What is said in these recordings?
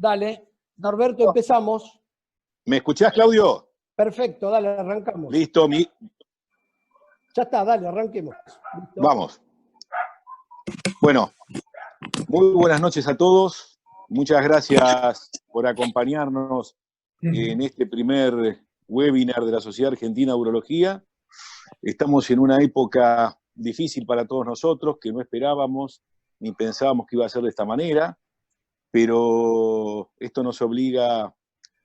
Dale, Norberto, empezamos. ¿Me escuchás, Claudio? Perfecto, dale, arrancamos. Listo, Ya está, dale, arranquemos. ¿Listo? Vamos. Bueno, muy buenas noches a todos. Muchas gracias por acompañarnos en este primer webinar de la Sociedad Argentina de Urología. Estamos en una época difícil para todos nosotros, que no esperábamos ni pensábamos que iba a ser de esta manera, pero esto nos obliga a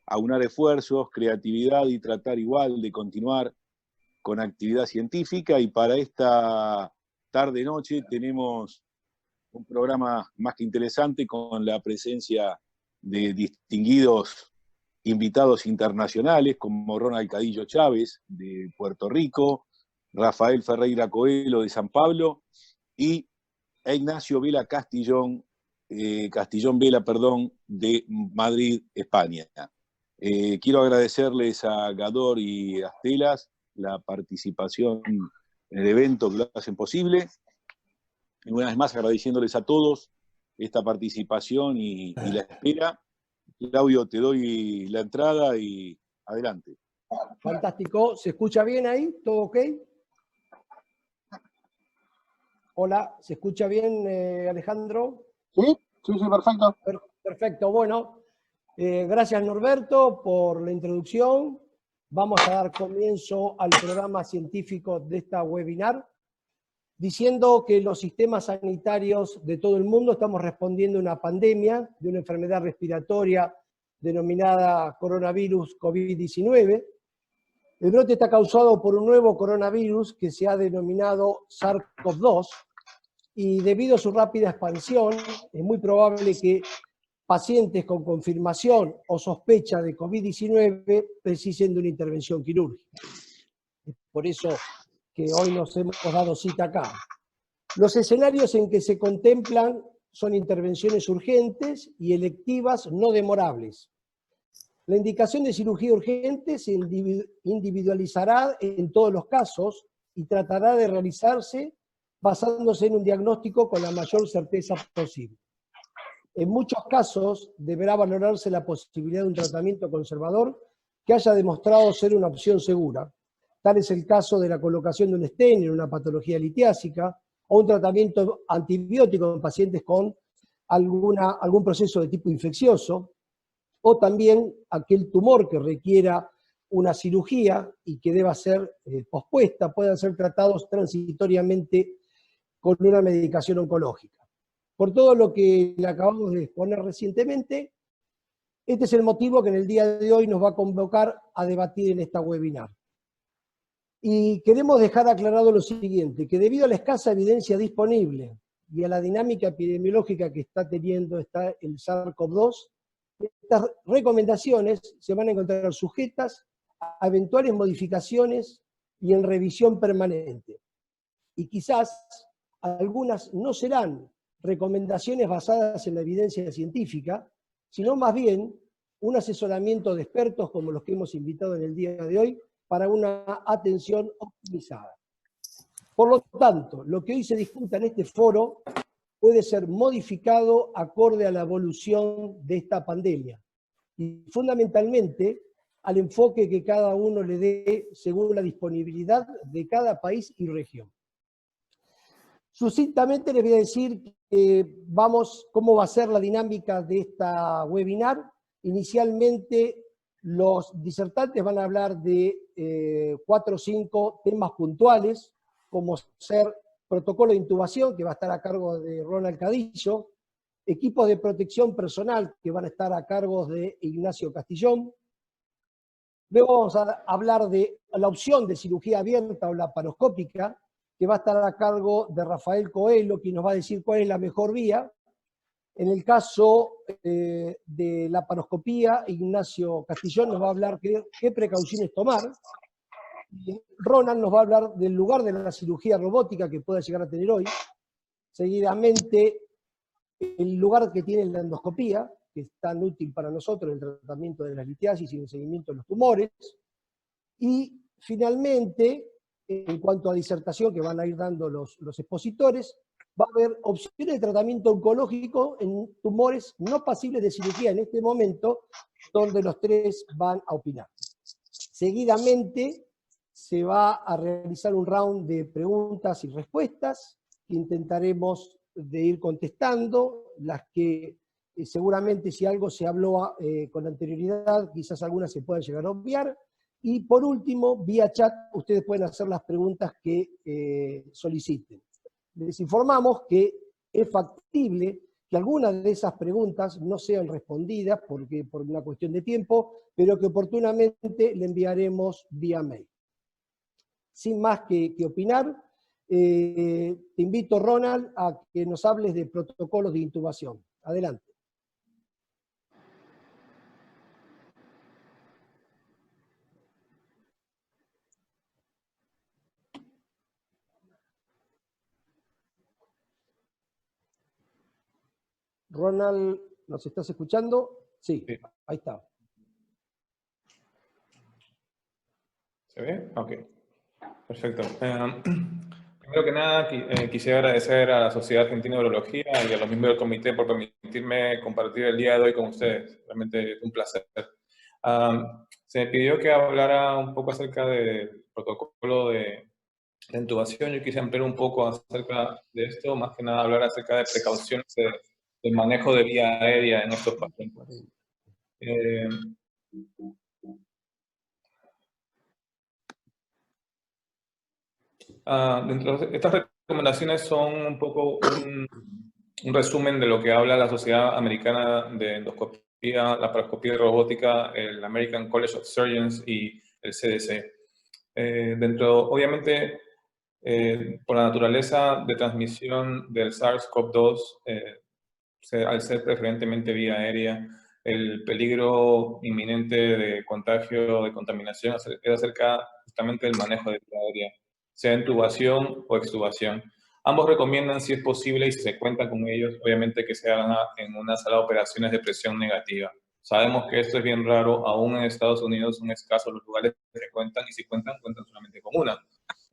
aunar esfuerzos, creatividad y tratar igual de continuar con actividad científica. Y para esta tarde-noche tenemos un programa más que interesante con la presencia de distinguidos invitados internacionales como Ronald Cadillo Chávez de Puerto Rico, Rafael Ferreira Coelho de San Pablo y Ignacio Vela Castillón Vela, de Madrid, España. Quiero agradecerles a Gador y a Estelas la participación en el evento que lo hacen posible. Y una vez más agradeciéndoles a todos esta participación y la espera. Claudio, te doy la entrada y adelante. Fantástico. ¿Se escucha bien ahí? ¿Todo ok? Hola, ¿se escucha bien, Alejandro? Sí, perfecto. Perfecto, bueno. Gracias, Norberto, por la introducción. Vamos a dar comienzo al programa científico de esta webinar, diciendo que los sistemas sanitarios de todo el mundo estamos respondiendo a una pandemia de una enfermedad respiratoria denominada coronavirus COVID-19. El brote está causado por un nuevo coronavirus que se ha denominado SARS-CoV-2 y debido a su rápida expansión es muy probable que pacientes con confirmación o sospecha de COVID-19 precisen de una intervención quirúrgica. Por eso que hoy nos hemos dado cita acá. Los escenarios en que se contemplan son intervenciones urgentes y electivas no demorables. La indicación de cirugía urgente se individualizará en todos los casos y tratará de realizarse basándose en un diagnóstico con la mayor certeza posible. En muchos casos deberá valorarse la posibilidad de un tratamiento conservador que haya demostrado ser una opción segura. Tal es el caso de la colocación de un stent en una patología litiásica o un tratamiento antibiótico en pacientes con algún proceso de tipo infeccioso, o también aquel tumor que requiera una cirugía y que deba ser pospuesta, puedan ser tratados transitoriamente con una medicación oncológica. Por todo lo que le acabamos de exponer recientemente, este es el motivo que en el día de hoy nos va a convocar a debatir en esta webinar. Y queremos dejar aclarado lo siguiente, que debido a la escasa evidencia disponible y a la dinámica epidemiológica que está teniendo el SARS-CoV-2, estas recomendaciones se van a encontrar sujetas a eventuales modificaciones y en revisión permanente. Y quizás algunas no serán recomendaciones basadas en la evidencia científica, sino más bien un asesoramiento de expertos como los que hemos invitado en el día de hoy para una atención optimizada. Por lo tanto, lo que hoy se discuta en este foro puede ser modificado acorde a la evolución de esta pandemia y fundamentalmente al enfoque que cada uno le dé según la disponibilidad de cada país y región. Sucintamente les voy a decir cómo va a ser la dinámica de esta webinar. Inicialmente los disertantes van a hablar de 4 o 5 temas puntuales, como ser protocolo de intubación, que va a estar a cargo de Ronald Cadillo, equipos de protección personal, que van a estar a cargo de Ignacio Castillón. Luego vamos a hablar de la opción de cirugía abierta o laparoscópica, que va a estar a cargo de Rafael Coelho, quien nos va a decir cuál es la mejor vía. En el caso de la laparoscopía, Ignacio Castillón nos va a hablar qué precauciones tomar. Y Ronald nos va a hablar del lugar de la cirugía robótica que pueda llegar a tener hoy. Seguidamente, el lugar que tiene la endoscopía, que es tan útil para nosotros en el tratamiento de las litiasis y en el seguimiento de los tumores. Y finalmente, en cuanto a disertación que van a ir dando los expositores, va a haber opciones de tratamiento oncológico en tumores no pasibles de cirugía en este momento, donde los tres van a opinar. Seguidamente se va a realizar un round de preguntas y respuestas que intentaremos de ir contestando, las que seguramente si algo se habló con anterioridad, quizás algunas se puedan llegar a obviar. Y por último, vía chat, ustedes pueden hacer las preguntas que soliciten. Les informamos que es factible que algunas de esas preguntas no sean respondidas por una cuestión de tiempo, pero que oportunamente le enviaremos vía mail. Sin más que opinar, te invito, Ronald, a que nos hables de protocolos de intubación. Adelante. Ronald, ¿nos estás escuchando? Sí, ahí está. ¿Se ve? Ok, perfecto. Primero que nada, quisiera agradecer a la Sociedad Argentina de Urología y a los miembros del comité por permitirme compartir el día de hoy con ustedes. Realmente es un placer. Se me pidió que hablara un poco acerca del protocolo de intubación. Yo quise ampliar un poco acerca de esto, más que nada hablar acerca de precauciones del manejo de vía aérea en estos pacientes. Dentro de estas recomendaciones son un poco un resumen de lo que habla la Sociedad Americana de Endoscopía, Laparoscopía y Robótica, el American College of Surgeons y el CDC. Obviamente, por la naturaleza de transmisión del SARS-CoV-2, al ser preferentemente vía aérea, el peligro inminente de contagio, de contaminación, es acerca justamente del manejo de vía aérea, sea intubación o extubación. Ambos recomiendan, si es posible y si se cuenta con ellos, obviamente que se hagan en una sala de operaciones de presión negativa. Sabemos que esto es bien raro, aún en Estados Unidos son escasos los lugares que cuentan, y si cuentan solamente con una.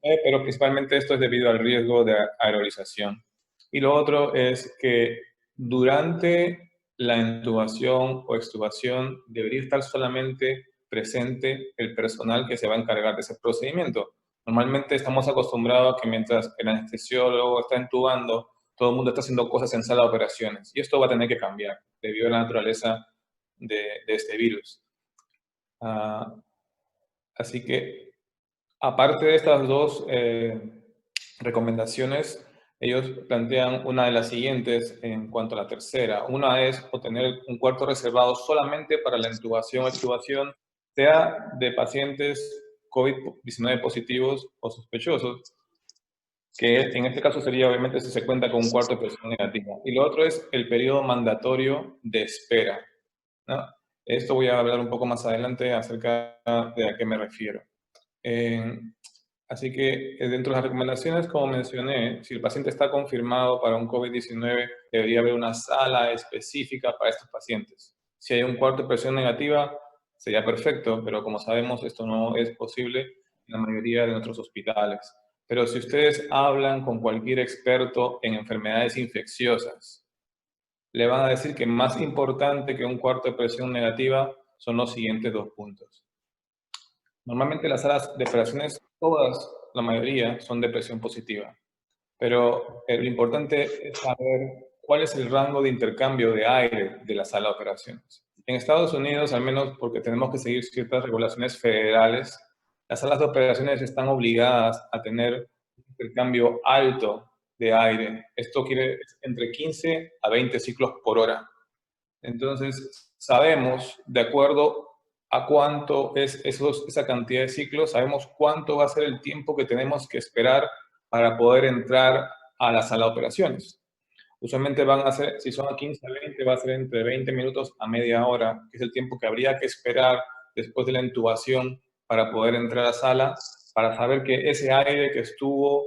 Pero principalmente esto es debido al riesgo de aerolización. Y lo otro es que durante la intubación o extubación debería estar solamente presente el personal que se va a encargar de ese procedimiento. Normalmente estamos acostumbrados a que mientras el anestesiólogo está intubando, todo el mundo está haciendo cosas en sala de operaciones. Y esto va a tener que cambiar debido a la naturaleza de este virus. Así que, aparte de estas dos recomendaciones, ellos plantean una de las siguientes en cuanto a la tercera. Una es obtener un cuarto reservado solamente para la intubación o extubación, sea de pacientes COVID-19 positivos o sospechosos, que en este caso sería obviamente si se cuenta con un cuarto de presión negativa. Y lo otro es el periodo mandatorio de espera, ¿no? Esto voy a hablar un poco más adelante acerca de a qué me refiero. Así que dentro de las recomendaciones, como mencioné, si el paciente está confirmado para un COVID-19, debería haber una sala específica para estos pacientes. Si hay un cuarto de presión negativa, sería perfecto, pero como sabemos, esto no es posible en la mayoría de nuestros hospitales. Pero si ustedes hablan con cualquier experto en enfermedades infecciosas, le van a decir que más importante que un cuarto de presión negativa son los siguientes dos puntos. Normalmente las salas de operaciones, todas, la mayoría, son de presión positiva. Pero lo importante es saber cuál es el rango de intercambio de aire de la sala de operaciones. En Estados Unidos, al menos porque tenemos que seguir ciertas regulaciones federales, las salas de operaciones están obligadas a tener un intercambio alto de aire. Esto quiere entre 15 a 20 ciclos por hora. Entonces, sabemos, de acuerdo a cuánto es esa cantidad de ciclos, sabemos cuánto va a ser el tiempo que tenemos que esperar para poder entrar a la sala de operaciones. Usualmente van a ser, si son a 15 a 20, va a ser entre 20 minutos a media hora, que es el tiempo que habría que esperar después de la intubación para poder entrar a la sala, para saber que ese aire que estuvo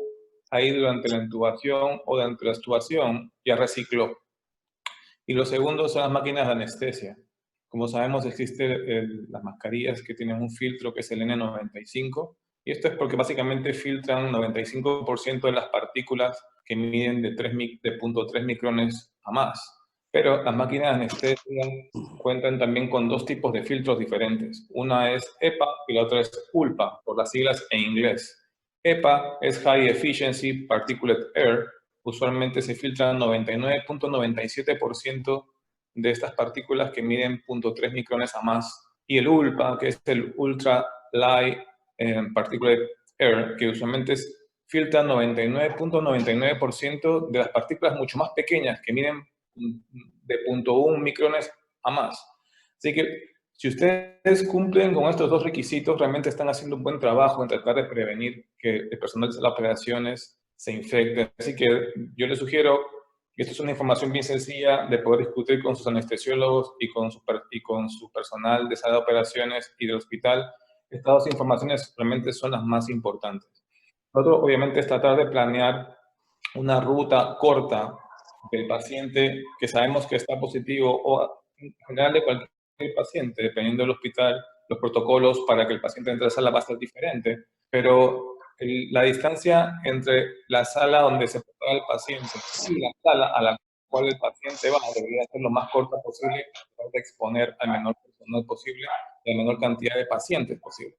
ahí durante la intubación o durante la extubación ya recicló. Y lo segundo son las máquinas de anestesia. Como sabemos, existen las mascarillas que tienen un filtro que es el N95, Y esto es porque básicamente filtran 95% de las partículas que miden de 0.3 micrones a más. Pero las máquinas de anestesia cuentan también con dos tipos de filtros diferentes. Una es EPA y la otra es ULPA, por las siglas en inglés. EPA es High Efficiency Particulate Air. Usualmente se filtran 99.97% de estas partículas que miden 0.3 micrones a más. Y el ULPA, que es el Ultra Light Particulate Air, que usualmente filtra 99.99% de las partículas mucho más pequeñas que miden de 0.1 micrones a más. Así que si ustedes cumplen con estos dos requisitos, realmente están haciendo un buen trabajo en tratar de prevenir que el personal de las operaciones se infecte. Así que yo les sugiero que esto es una información bien sencilla de poder discutir con sus anestesiólogos y con su personal de sala de operaciones y del hospital. Estas dos informaciones realmente son las más importantes. Otro, obviamente, es tratar de planear una ruta corta del paciente que sabemos que está positivo o en general de cualquier paciente, dependiendo del hospital, los protocolos para que el paciente entre a la sala va a ser diferente, pero la distancia entre la sala donde se prepara el paciente y la sala a la cual el paciente va debería ser lo más corta posible para exponer al menor personal posible y la menor cantidad de pacientes posible.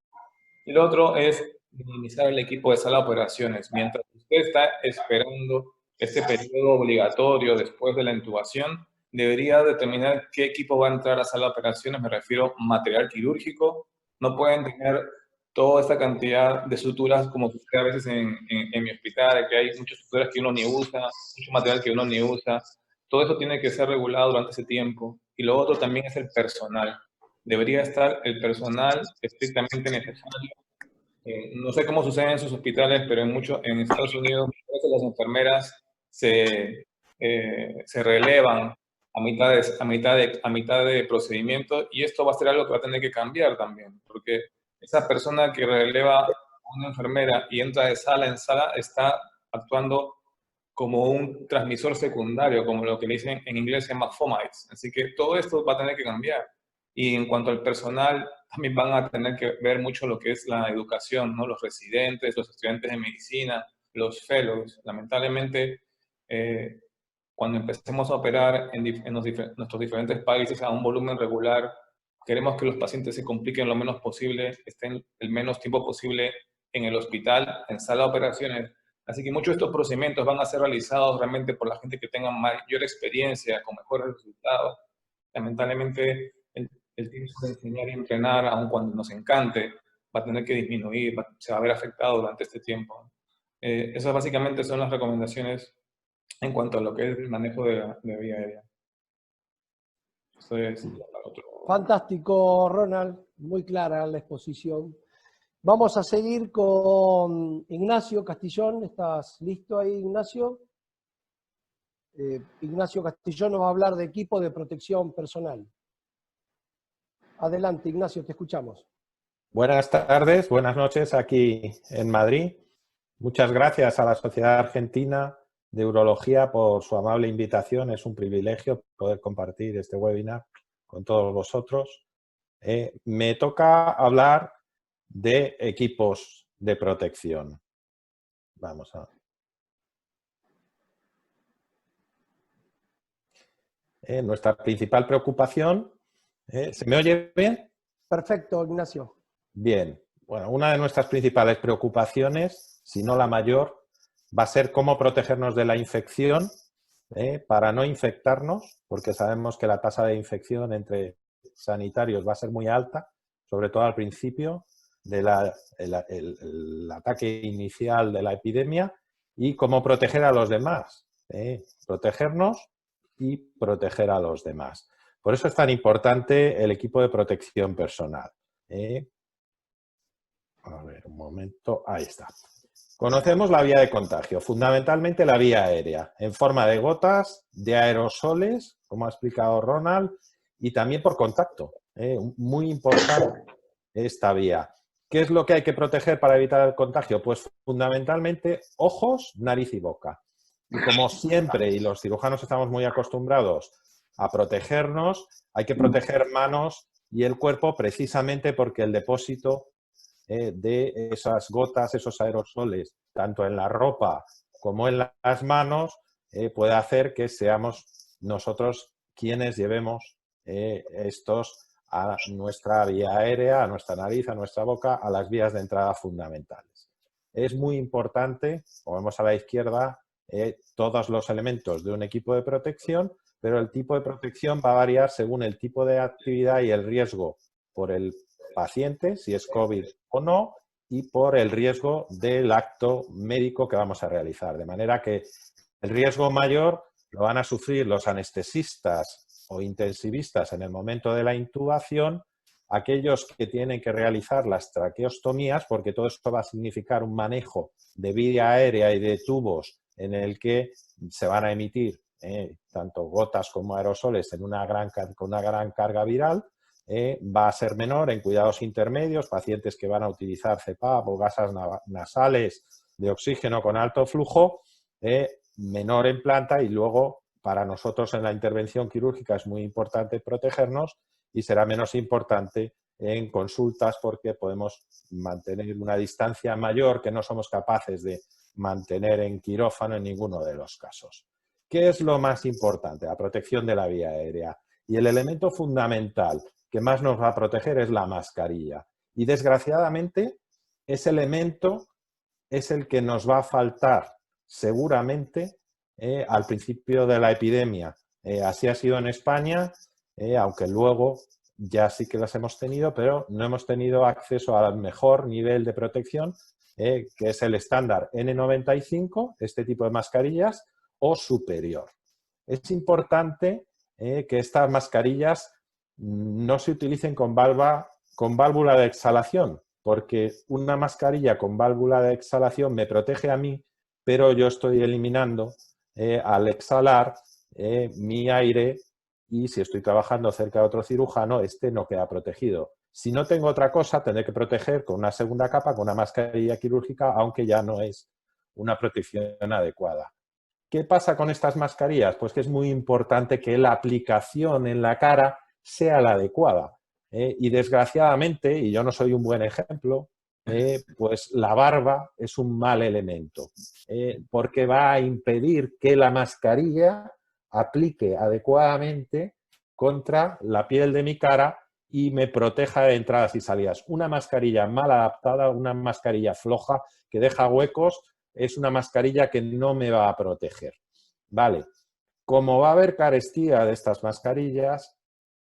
Y lo otro es minimizar el equipo de sala de operaciones. Mientras usted está esperando ese periodo obligatorio después de la intubación, debería determinar qué equipo va a entrar a sala de operaciones. Me refiero a material quirúrgico. No pueden tener toda esta cantidad de suturas como sucede a veces en mi hospital, que hay muchas suturas que uno ni usa, mucho material que uno ni usa. Todo eso tiene que ser regulado durante ese tiempo. Y lo otro también es el personal. Debería estar el personal estrictamente necesario. No sé cómo sucede en sus hospitales, pero en Estados Unidos a veces las enfermeras se relevan a mitad de procedimiento, y esto va a ser algo que va a tener que cambiar también, porque esa persona que releva a una enfermera y entra de sala en sala está actuando como un transmisor secundario, como lo que le dicen en inglés se llama fomites. Así que todo esto va a tener que cambiar. Y en cuanto al personal, también van a tener que ver mucho lo que es la educación, ¿no? Los residentes, los estudiantes de medicina, los fellows. Lamentablemente, cuando empecemos a operar en nuestros diferentes países a un volumen regular, queremos que los pacientes se compliquen lo menos posible, estén el menos tiempo posible en el hospital, en sala de operaciones. Así que muchos de estos procedimientos van a ser realizados realmente por la gente que tenga mayor experiencia, con mejores resultados. Lamentablemente, el tiempo de enseñar y entrenar, aun cuando nos encante, va a tener que disminuir, se va a ver afectado durante este tiempo. Esas básicamente son las recomendaciones en cuanto a lo que es el manejo de vía aérea. Eso es otro. Fantástico, Ronald. Muy clara la exposición. Vamos a seguir con Ignacio Castillón. ¿Estás listo ahí, Ignacio? Ignacio Castillón nos va a hablar de equipo de protección personal. Adelante, Ignacio, te escuchamos. Buenas tardes, buenas noches aquí en Madrid. Muchas gracias a la Sociedad Argentina de Urología por su amable invitación. Es un privilegio poder compartir este webinar con todos vosotros. Me toca hablar de equipos de protección. Vamos a... nuestra principal preocupación... ¿se me oye bien? Perfecto, Ignacio. Bien. Bueno, una de nuestras principales preocupaciones, si no la mayor, va a ser cómo protegernos de la infección para no infectarnos, porque sabemos que la tasa de infección entre sanitarios va a ser muy alta, sobre todo al principio del ataque inicial de la epidemia, y cómo proteger a los demás. Protegernos y proteger a los demás. Por eso es tan importante el equipo de protección personal. A ver, un momento. Ahí está. Conocemos la vía de contagio, fundamentalmente la vía aérea, en forma de gotas, de aerosoles, como ha explicado Ronald, y también por contacto. Muy importante esta vía. ¿Qué es lo que hay que proteger para evitar el contagio? Pues fundamentalmente ojos, nariz y boca. Y como siempre, y los cirujanos estamos muy acostumbrados a protegernos, hay que proteger manos y el cuerpo precisamente porque el depósito de esas gotas, esos aerosoles, tanto en la ropa como en las manos, puede hacer que seamos nosotros quienes llevemos estos a nuestra vía aérea, a nuestra nariz, a nuestra boca, a las vías de entrada fundamentales. Es muy importante, como vemos a la izquierda, todos los elementos de un equipo de protección, pero el tipo de protección va a variar según el tipo de actividad y el riesgo por el paciente, si es COVID o no, y por el riesgo del acto médico que vamos a realizar. De manera que el riesgo mayor lo van a sufrir los anestesistas o intensivistas en el momento de la intubación, aquellos que tienen que realizar las traqueostomías, porque todo esto va a significar un manejo de vía aérea y de tubos en el que se van a emitir tanto gotas como aerosoles con una gran carga viral. Va a ser menor en cuidados intermedios, pacientes que van a utilizar CPAP o gasas nasales de oxígeno con alto flujo, menor en planta, y luego para nosotros en la intervención quirúrgica es muy importante protegernos y será menos importante en consultas porque podemos mantener una distancia mayor que no somos capaces de mantener en quirófano en ninguno de los casos. ¿Qué es lo más importante? La protección de la vía aérea. Y el elemento fundamental que más nos va a proteger es la mascarilla. Y desgraciadamente ese elemento es el que nos va a faltar seguramente al principio de la epidemia. Así ha sido en España, aunque luego ya sí que las hemos tenido, pero no hemos tenido acceso al mejor nivel de protección, que es el estándar N95, este tipo de mascarillas, o superior. Es importante que estas mascarillas no se utilicen con válvula de exhalación, porque una mascarilla con válvula de exhalación me protege a mí, pero yo estoy eliminando al exhalar mi aire, y si estoy trabajando cerca de otro cirujano, este no queda protegido. Si no tengo otra cosa, tendré que proteger con una segunda capa, con una mascarilla quirúrgica, aunque ya no es una protección adecuada. ¿Qué pasa con estas mascarillas? Pues que es muy importante que la aplicación en la cara sea la adecuada. Y desgraciadamente, y yo no soy un buen ejemplo, pues la barba es un mal elemento, porque va a impedir que la mascarilla aplique adecuadamente contra la piel de mi cara y me proteja de entradas y salidas. Una mascarilla mal adaptada, una mascarilla floja que deja huecos, es una mascarilla que no me va a proteger. Vale, como va a haber carestía de estas mascarillas,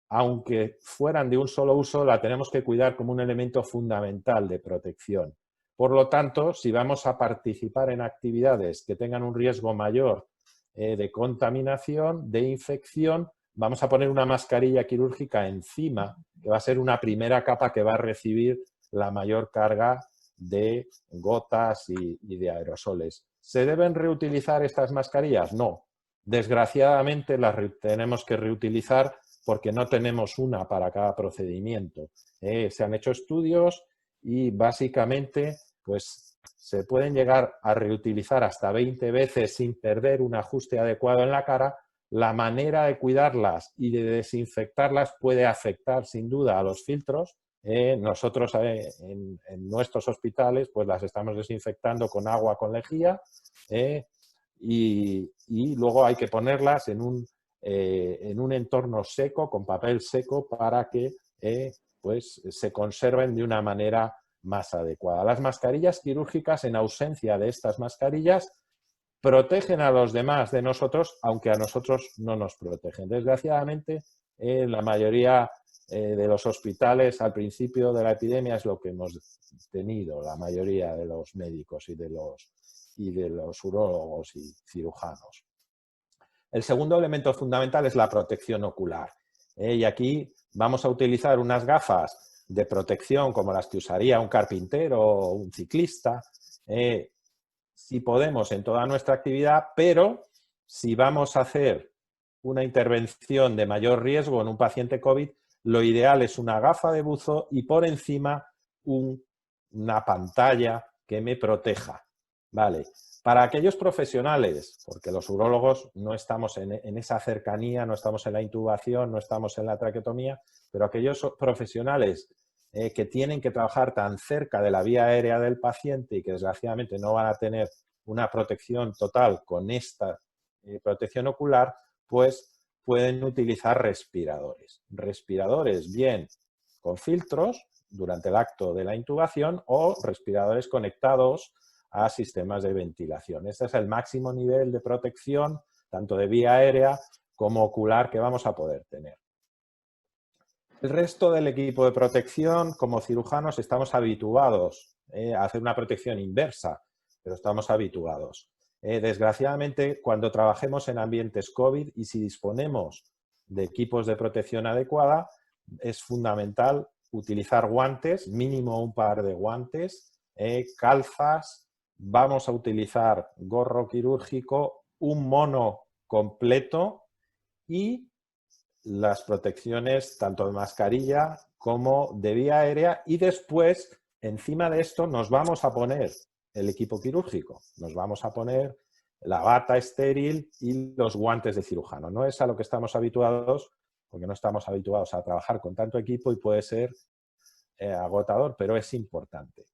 aunque fueran de un solo uso, la tenemos que cuidar como un elemento fundamental de protección. Por lo tanto, si vamos a participar en actividades que tengan un riesgo mayor de contaminación, de infección, vamos a poner una mascarilla quirúrgica encima, que va a ser una primera capa que va a recibir la mayor carga de gotas y de aerosoles. ¿Se deben reutilizar estas mascarillas? No. Desgraciadamente las tenemos que reutilizar porque no tenemos una para cada procedimiento. Se han hecho estudios y básicamente pues, se pueden llegar a reutilizar hasta 20 veces sin perder un ajuste adecuado en la cara. La manera de cuidarlas y de desinfectarlas puede afectar sin duda a los filtros. Nosotros en nuestros hospitales pues las estamos desinfectando con agua con lejía y luego hay que ponerlas en un entorno seco, con papel seco, para que pues se conserven de una manera más adecuada. Las mascarillas quirúrgicas, en ausencia de estas mascarillas, protegen a los demás de nosotros, aunque a nosotros no nos protegen. Desgraciadamente, la mayoría de los hospitales al principio de la epidemia es lo que hemos tenido, la mayoría de los médicos y de los urólogos y cirujanos. El segundo elemento fundamental es la protección ocular. Y aquí vamos a utilizar unas gafas de protección como las que usaría un carpintero o un ciclista, si podemos en toda nuestra actividad, pero si vamos a hacer una intervención de mayor riesgo en un paciente COVID, lo ideal es una gafa de buzo y por encima una pantalla que me proteja. Vale. Para aquellos profesionales, porque los urólogos no estamos en esa cercanía, no estamos en la intubación, no estamos en la traqueotomía, pero aquellos profesionales que tienen que trabajar tan cerca de la vía aérea del paciente y que desgraciadamente no van a tener una protección total con esta protección ocular, pues pueden utilizar respiradores. Respiradores bien con filtros durante el acto de la intubación o respiradores conectados a sistemas de ventilación. Este es el máximo nivel de protección, tanto de vía aérea como ocular, que vamos a poder tener. El resto del equipo de protección, como cirujanos, estamos habituados a hacer una protección inversa, pero estamos habituados. Desgraciadamente, cuando trabajemos en ambientes COVID y si disponemos de equipos de protección adecuada, es fundamental utilizar guantes, mínimo un par de guantes, calzas, vamos a utilizar gorro quirúrgico, un mono completo y las protecciones tanto de mascarilla como de vía aérea, y después, encima de esto, nos vamos a poner el equipo quirúrgico, nos vamos a poner la bata estéril y los guantes de cirujano. No es a lo que estamos habituados, porque no estamos habituados a trabajar con tanto equipo y puede ser agotador, pero es importante.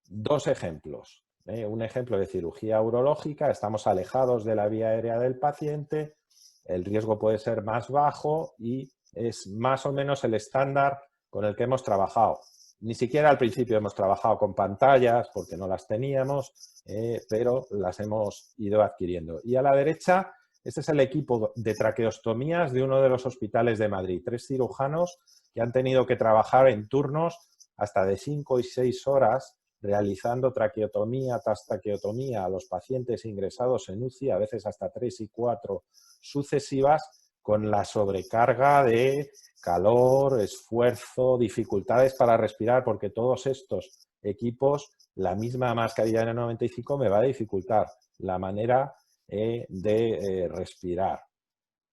Dos ejemplos. Un ejemplo de cirugía urológica, estamos alejados de la vía aérea del paciente, el riesgo puede ser más bajo y es más o menos el estándar con el que hemos trabajado. Ni siquiera al principio hemos trabajado con pantallas porque no las teníamos, pero las hemos ido adquiriendo. Y a la derecha, este es el equipo de traqueostomías de uno de los hospitales de Madrid. 3 cirujanos que han tenido que trabajar en turnos hasta de 5 y 6 horas realizando traqueotomía tras traqueotomía a los pacientes ingresados en UCI, a veces hasta 3 y 4 sucesivas, con la sobrecarga de calor, esfuerzo, dificultades para respirar, porque todos estos equipos, la misma mascarilla N95 me va a dificultar la manera de respirar.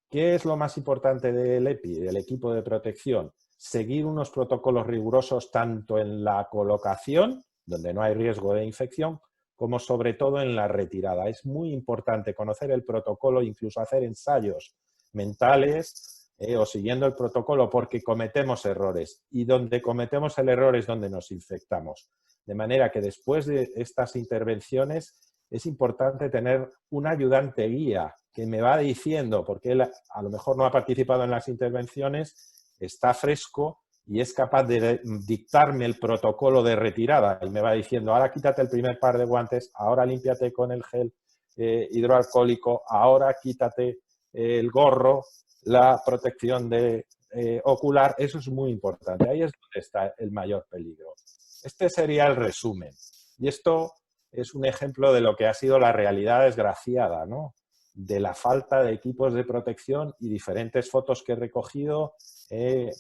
¿Qué es lo más importante del EPI, del equipo de protección? Seguir unos protocolos rigurosos tanto en la colocación, donde no hay riesgo de infección, como sobre todo en la retirada. Es muy importante conocer el protocolo, incluso hacer ensayos mentales o siguiendo el protocolo, porque cometemos errores. Y donde cometemos el error es donde nos infectamos. De manera que después de estas intervenciones es importante tener un ayudante guía que me va diciendo, porque él a lo mejor no ha participado en las intervenciones, está fresco y es capaz de dictarme el protocolo de retirada y me va diciendo, ahora quítate el primer par de guantes, ahora límpiate con el gel hidroalcohólico, ahora quítate el gorro, la protección ocular. Eso es muy importante. Ahí es donde está el mayor peligro. Este sería el resumen. Y esto es un ejemplo de lo que ha sido la realidad desgraciada, ¿no? De la falta de equipos de protección y diferentes fotos que he recogido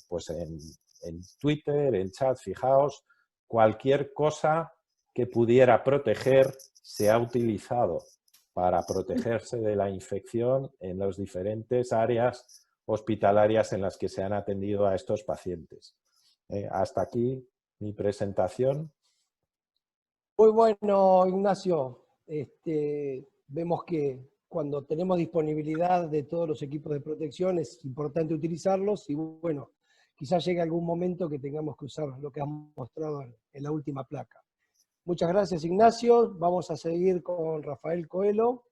pues en Twitter, en chat. Fijaos, cualquier cosa que pudiera proteger se ha utilizado para protegerse de la infección en las diferentes áreas hospitalarias en las que se han atendido a estos pacientes. Hasta aquí mi presentación. Muy bueno, Ignacio. Vemos que cuando tenemos disponibilidad de todos los equipos de protección es importante utilizarlos y bueno, quizás llegue algún momento que tengamos que usar lo que has mostrado en la última placa. Muchas gracias, Ignacio. Vamos a seguir con Rafael Coelho,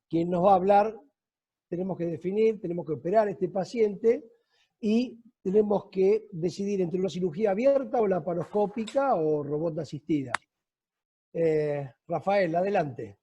quien nos va a hablar. Tenemos que definir, tenemos que operar a este paciente y tenemos que decidir entre una cirugía abierta o laparoscópica o robot asistida. Rafael, adelante.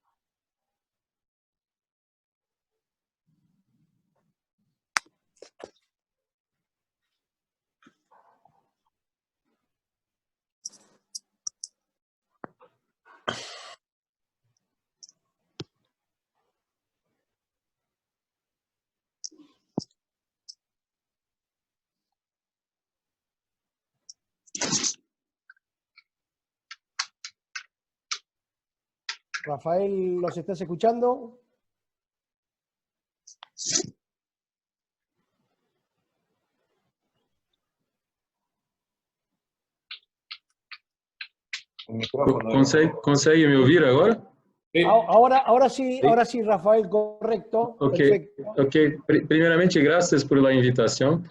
Rafael, ¿los estás escuchando? Consegue me ouvir agora? Ahora sí, Rafael, correcto. Ok, Perfecto. ok. Primeiramente, graças por la invitação.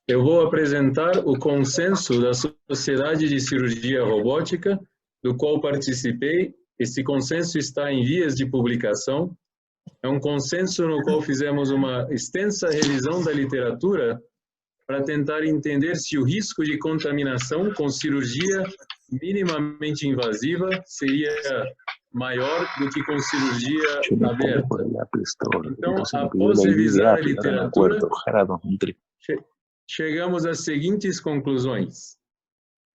eu vou apresentar o consenso da Sociedade de Cirurgia Robótica, do qual participei. Esse consenso está em vias de publicação. É um consenso no qual fizemos uma extensa revisão da literatura para tentar entender se o risco de contaminação com cirurgia minimamente invasiva seria maior do que com cirurgia aberta. Então, após revisar a literatura, chegamos às seguintes conclusões.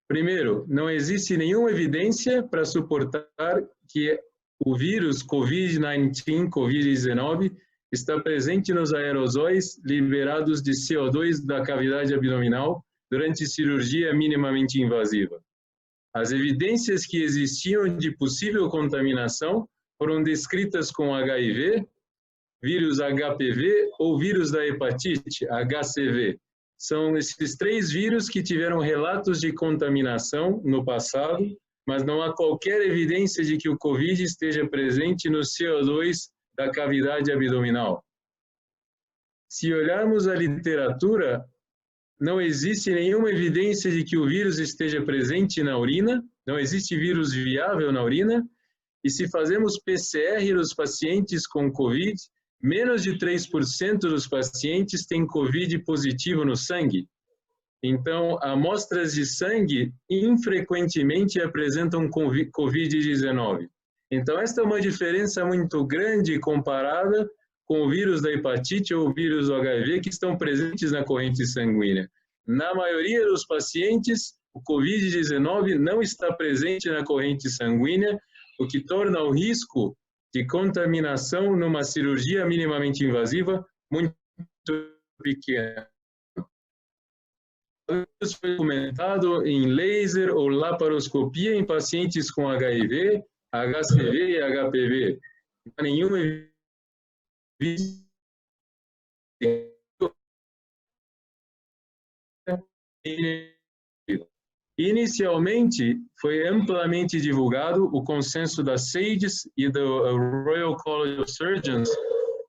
Primeiro, não existe nenhuma evidência para suportar que o vírus COVID-19 está presente nos aerosóis liberados de CO2 da cavidade abdominal durante cirurgia minimamente invasiva. As evidências que existiam de possível contaminação foram descritas com HIV, vírus HPV ou vírus da hepatite, HCV. São esses 3 vírus que tiveram relatos de contaminação no passado, mas não há qualquer evidência de que o COVID esteja presente no CO2 da cavidade abdominal. Se olharmos a literatura, não existe nenhuma evidência de que o vírus esteja presente na urina, não existe vírus viável na urina, e se fazemos PCR nos pacientes com COVID, menos de 3% dos pacientes têm COVID positivo no sangue. Então, amostras de sangue infrequentemente apresentam COVID-19. Então, esta é uma diferença muito grande comparada com o vírus da hepatite ou o vírus do HIV que estão presentes na corrente sanguínea. Na maioria dos pacientes, o COVID-19 não está presente na corrente sanguínea, o que torna o risco de contaminação numa cirurgia minimamente invasiva muito pequeno. Isso foi documentado em laser ou laparoscopia em pacientes com HIV, HCV e HPV. Não há nenhuma evidência. Inicialmente, foi amplamente divulgado o consenso da SAGES e do Royal College of Surgeons,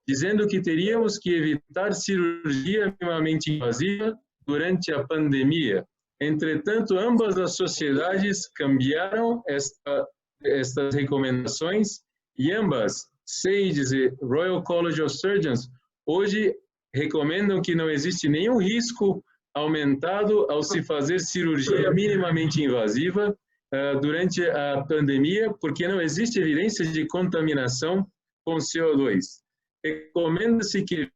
dizendo que teríamos que evitar cirurgia minimamente invasiva durante a pandemia. Entretanto, ambas as sociedades cambiaram estas recomendações e ambas, SAGES e Royal College of Surgeons, hoje recomendam que não existe nenhum risco aumentado ao se fazer cirurgia minimamente invasiva durante a pandemia, porque não existe evidência de contaminação com CO2. Recomenda-se que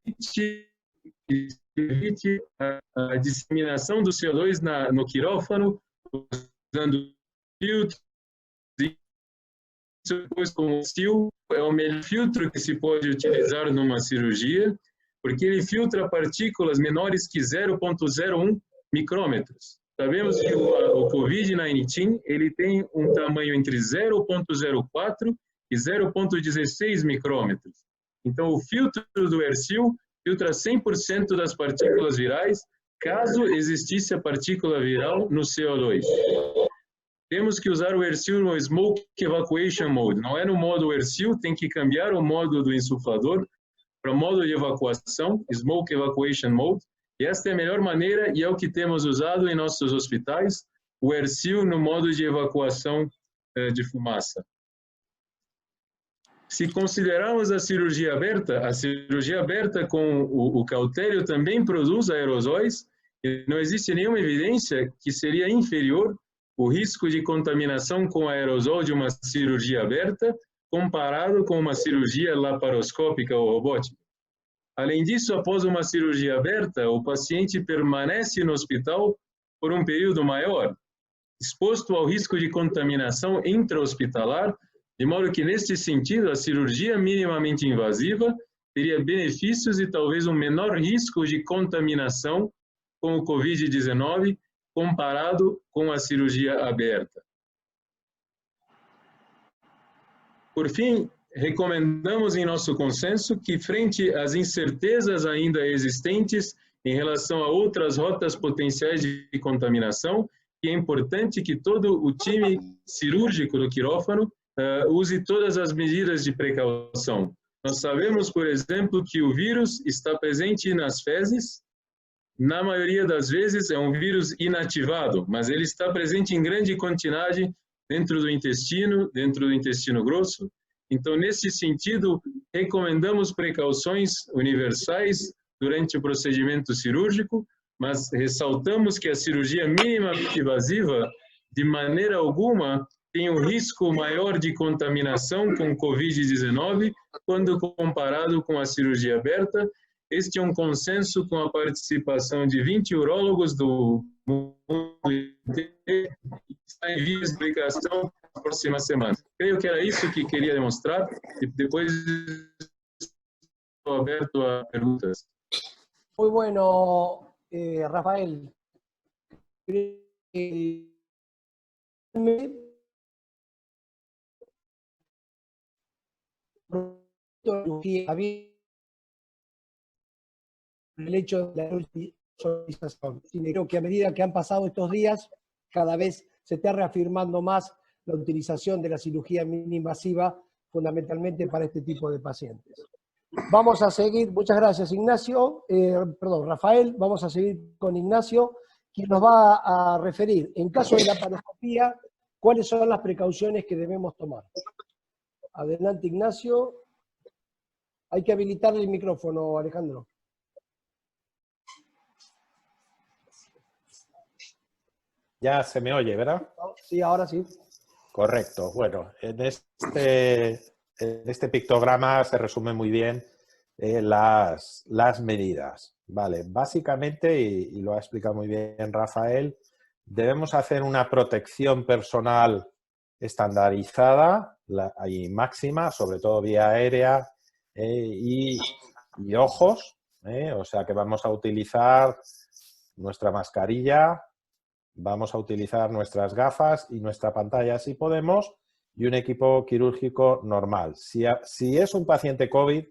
evite a disseminação do CO2 no quirófano, usando filtros. Depois, com o SIL, é o melhor filtro que se pode utilizar numa cirurgia, porque ele filtra partículas menores que 0,01 micrômetros. Sabemos que o COVID-19 ele tem um tamanho entre 0,04 e 0,16 micrômetros. Então, o filtro do AirSeal filtra 100% das partículas virais, caso existisse a partícula viral no CO2. Temos que usar o AirSeal no Smoke Evacuation Mode. Não é no modo AirSeal, tem que cambiar o modo do insuflador para o modo de evacuação, Smoke Evacuation Mode. E esta é a melhor maneira e é o que temos usado em nossos hospitais, o AirSeal no modo de evacuação de fumaça. Se considerarmos a cirurgia aberta com o cautério também produz aerosóis e não existe nenhuma evidência que seria inferior o risco de contaminação com aerosol de uma cirurgia aberta comparado com uma cirurgia laparoscópica ou robótica. Além disso, após uma cirurgia aberta, o paciente permanece no hospital por um período maior, exposto ao risco de contaminação intra-hospitalar, de modo que, neste sentido, a cirurgia minimamente invasiva teria benefícios e talvez um menor risco de contaminação com o COVID-19 comparado com a cirurgia aberta. Por fim, recomendamos em nosso consenso que, frente às incertezas ainda existentes em relação a outras rotas potenciais de contaminação, que é importante que todo o time cirúrgico do quirófano use todas as medidas de precaução. Nós sabemos, por exemplo, que o vírus está presente nas fezes, na maioria das vezes, é um vírus inativado, mas ele está presente em grande quantidade dentro do intestino grosso. Então, nesse sentido, recomendamos precauções universais durante o procedimento cirúrgico, mas ressaltamos que a cirurgia minimamente invasiva, de maneira alguma, tem um risco maior de contaminação com Covid-19 quando comparado com a cirurgia aberta. Este é um consenso com a participação de 20 urólogos do mundo inteiro e está em vias de publicação na próxima semana. Creio que era isso que queria demonstrar e depois estou aberto a perguntas. Muy bueno, Rafael. El hecho de la autorización. Creo que a medida que han pasado estos días, cada vez se está reafirmando más la utilización de la cirugía mini-invasiva, fundamentalmente para este tipo de pacientes. Vamos a seguir, muchas gracias Ignacio, Rafael, vamos a seguir con Ignacio, quien nos va a referir, en caso de la laparoscopía, cuáles son las precauciones que debemos tomar. Adelante Ignacio. Hay que habilitarle el micrófono, Alejandro. Ya se me oye, ¿verdad? Sí, ahora sí. Correcto. Bueno, en este pictograma se resume muy bien las medidas. Vale, básicamente, y lo ha explicado muy bien Rafael, debemos hacer una protección personal estandarizada y máxima, sobre todo vía aérea y ojos. O sea que vamos a utilizar nuestra mascarilla, vamos a utilizar nuestras gafas y nuestra pantalla si podemos y un equipo quirúrgico normal. Si es un paciente COVID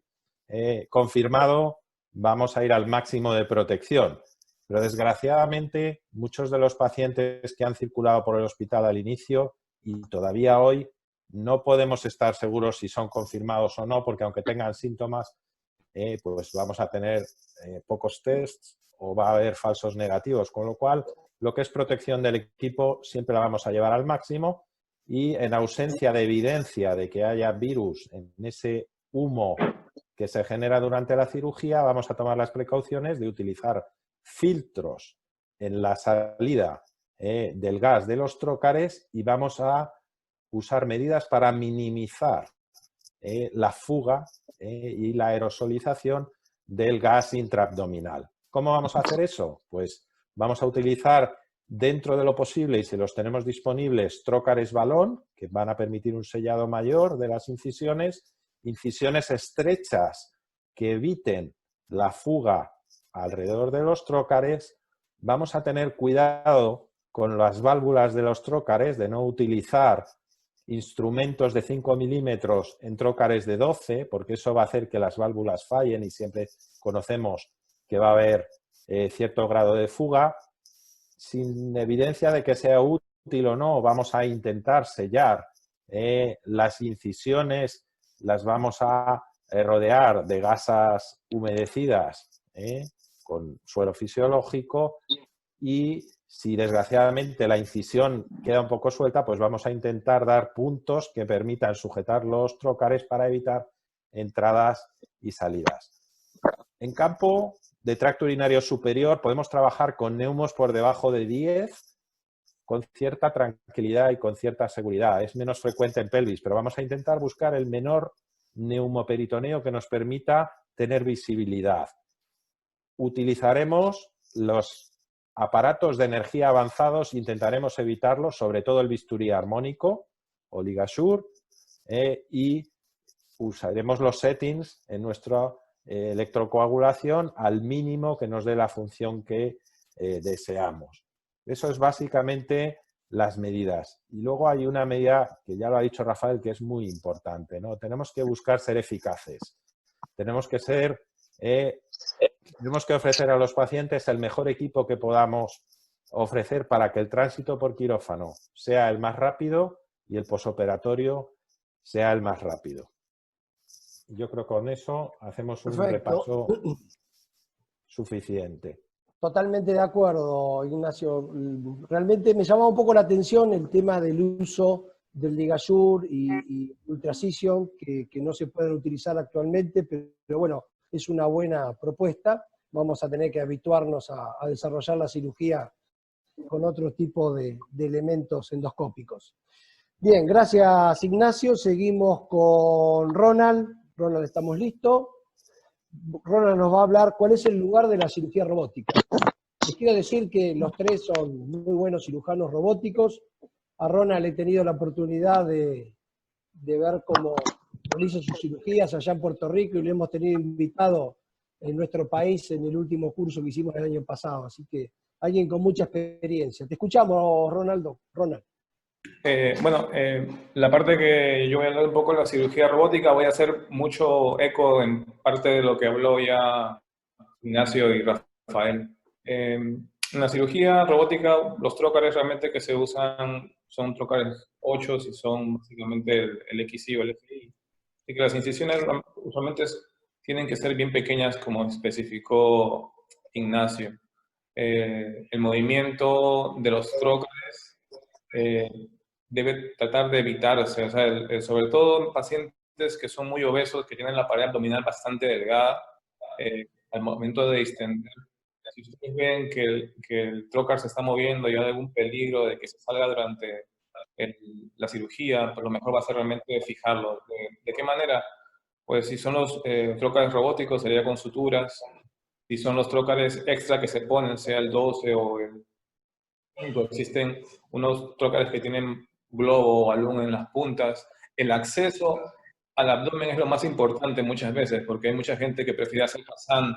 confirmado, vamos a ir al máximo de protección. Pero desgraciadamente muchos de los pacientes que han circulado por el hospital al inicio y todavía hoy no podemos estar seguros si son confirmados o no, porque aunque tengan síntomas, pues vamos a tener pocos tests o va a haber falsos negativos, con lo cual lo que es protección del equipo siempre la vamos a llevar al máximo y en ausencia de evidencia de que haya virus en ese humo que se genera durante la cirugía, vamos a tomar las precauciones de utilizar filtros en la salida del gas de los trócares y vamos a usar medidas para minimizar la fuga y la aerosolización del gas intraabdominal. ¿Cómo vamos a hacer eso? Pues vamos a utilizar dentro de lo posible y si los tenemos disponibles trócares balón que van a permitir un sellado mayor de las incisiones, incisiones estrechas que eviten la fuga alrededor de los trócares. Vamos a tener cuidado con las válvulas de los trócares de no utilizar instrumentos de 5 milímetros en trócares de 12 porque eso va a hacer que las válvulas fallen y siempre conocemos que va a haber cierto grado de fuga. Sin evidencia de que sea útil o no, vamos a intentar sellar las incisiones, las vamos a rodear de gasas humedecidas con suelo fisiológico y si desgraciadamente la incisión queda un poco suelta, pues vamos a intentar dar puntos que permitan sujetar los trócares para evitar entradas y salidas. En campo de tracto urinario superior podemos trabajar con neumos por debajo de 10 con cierta tranquilidad y con cierta seguridad. Es menos frecuente en pelvis, pero vamos a intentar buscar el menor neumoperitoneo que nos permita tener visibilidad. Utilizaremos los aparatos de energía avanzados, intentaremos evitarlos, sobre todo el bisturí armónico o LigaSure, y usaremos los settings en nuestra electrocoagulación al mínimo que nos dé la función que deseamos. Eso es básicamente las medidas. Y luego hay una medida que ya lo ha dicho Rafael que es muy importante, ¿no? Tenemos que buscar ser eficaces. Tenemos que ofrecer a los pacientes el mejor equipo que podamos ofrecer para que el tránsito por quirófano sea el más rápido y el posoperatorio sea el más rápido. Yo creo que con eso hacemos un repaso suficiente. Totalmente de acuerdo, Ignacio. Realmente me llamaba un poco la atención el tema del uso del Ligashur y Ultracision, que no se pueden utilizar actualmente, pero bueno, es una buena propuesta. Vamos a tener que habituarnos a desarrollar la cirugía con otro tipo de elementos endoscópicos. Bien, gracias Ignacio. Seguimos con Ronald. Ronald, ¿estamos listos? Ronald nos va a hablar cuál es el lugar de la cirugía robótica. Les quiero decir que los tres son muy buenos cirujanos robóticos. A Ronald he tenido la oportunidad de ver cómo realiza sus cirugías allá en Puerto Rico y lo hemos tenido invitado en nuestro país en el último curso que hicimos el año pasado. Así que alguien con mucha experiencia. Te escuchamos, Ronaldo. Ronald. La parte que yo voy a hablar un poco de la cirugía robótica, voy a hacer mucho eco en parte de lo que habló ya Ignacio y Rafael. En la cirugía robótica, los trócares realmente que se usan son trócares 8 y son básicamente el XI o el FI. Así que las incisiones usualmente tienen que ser bien pequeñas, como especificó Ignacio. El movimiento de los trócares debe tratar de evitarse, o sea, sobre todo en pacientes que son muy obesos, que tienen la pared abdominal bastante delgada, al momento de distender. Si ustedes ven que el trócar se está moviendo y hay algún peligro de que se salga durante la cirugía, pues lo mejor va a ser realmente fijarlo. ¿De qué manera? Pues si son los trócares robóticos, sería con suturas. Si son los trócares extra que se ponen, sea el 12 o el 5, existen unos trócares que tienen globo o balón en las puntas. El acceso al abdomen es lo más importante muchas veces, porque hay mucha gente que prefiere hacer Hassan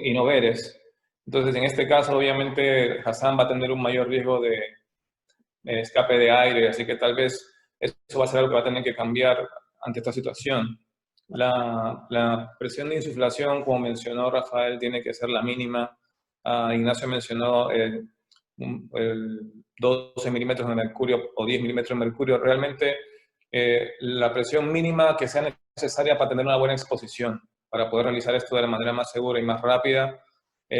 y no Veres. Entonces, en este caso, obviamente, Hassan va a tener un mayor riesgo de escape de aire, así que tal vez eso va a ser algo que va a tener que cambiar ante esta situación. La presión de insuflación, como mencionó Rafael, tiene que ser la mínima. Ignacio mencionó el 12 milímetros de mercurio o 10 milímetros de mercurio. Realmente la presión mínima que sea necesaria para tener una buena exposición, para poder realizar esto de la manera más segura y más rápida.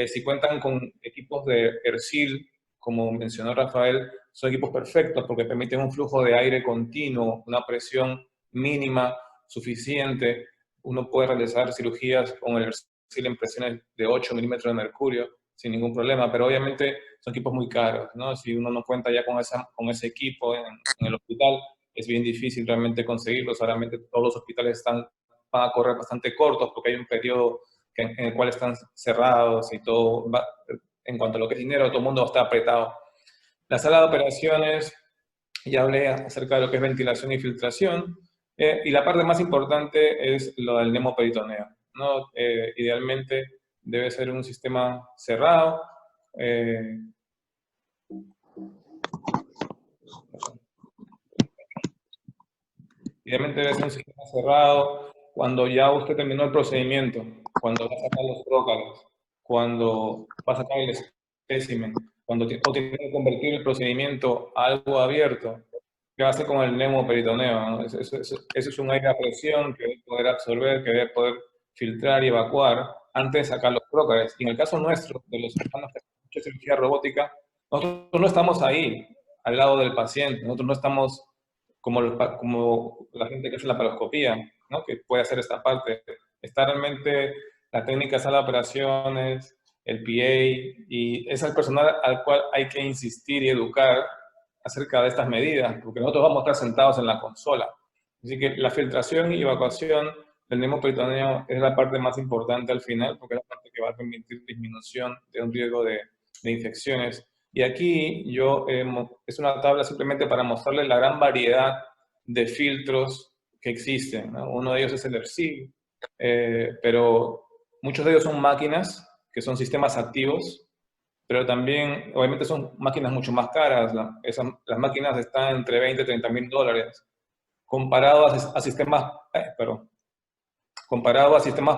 Si cuentan con equipos de Ercil, como mencionó Rafael, son equipos perfectos porque permiten un flujo de aire continuo, una presión mínima suficiente. Uno puede realizar cirugías con el Ercil en presiones de 8 milímetros de mercurio sin ningún problema, pero obviamente son equipos muy caros, ¿no? Si uno no cuenta ya con ese equipo en el hospital, es bien difícil realmente conseguirlos. Realmente todos los hospitales van a correr bastante cortos porque hay un periodo en el cual están cerrados y todo va, en cuanto a lo que es dinero, todo el mundo está apretado. La sala de operaciones, ya hablé acerca de lo que es ventilación y filtración, y la parte más importante es lo del nemoperitoneo, ¿no? Idealmente debe ser un sistema cerrado. Idealmente debe ser un sistema cerrado cuando ya usted terminó el procedimiento, cuando va a sacar los trócalos, cuando va a sacar el espécimen, cuando tiene que convertir el procedimiento a algo abierto. ¿Qué va a hacer con el nemoperitoneo? ¿No? Eso es un aire a presión que debe poder absorber, que debe poder filtrar y evacuar antes de sacar los trócares. Y en el caso nuestro, de los cirujanos que hacen mucha cirugía robótica, nosotros no estamos ahí, al lado del paciente. Nosotros no estamos como la gente que hace la paroscopía, ¿no? Que puede hacer esta parte. Está realmente la técnica de sala de operaciones, el PA, y es el personal al cual hay que insistir y educar acerca de estas medidas, porque nosotros vamos a estar sentados en la consola. Así que la filtración y evacuación del nemoperitoneo es la parte más importante al final, porque es la parte que va a permitir disminución de un riesgo de infecciones. Y aquí es una tabla simplemente para mostrarles la gran variedad de filtros que existen, ¿no? Uno de ellos es el Ercil, pero muchos de ellos son máquinas, que son sistemas activos, pero también, obviamente, son máquinas mucho más caras. Las máquinas están entre 20 y 30 mil dólares. Comparado a sistemas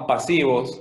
pasivos,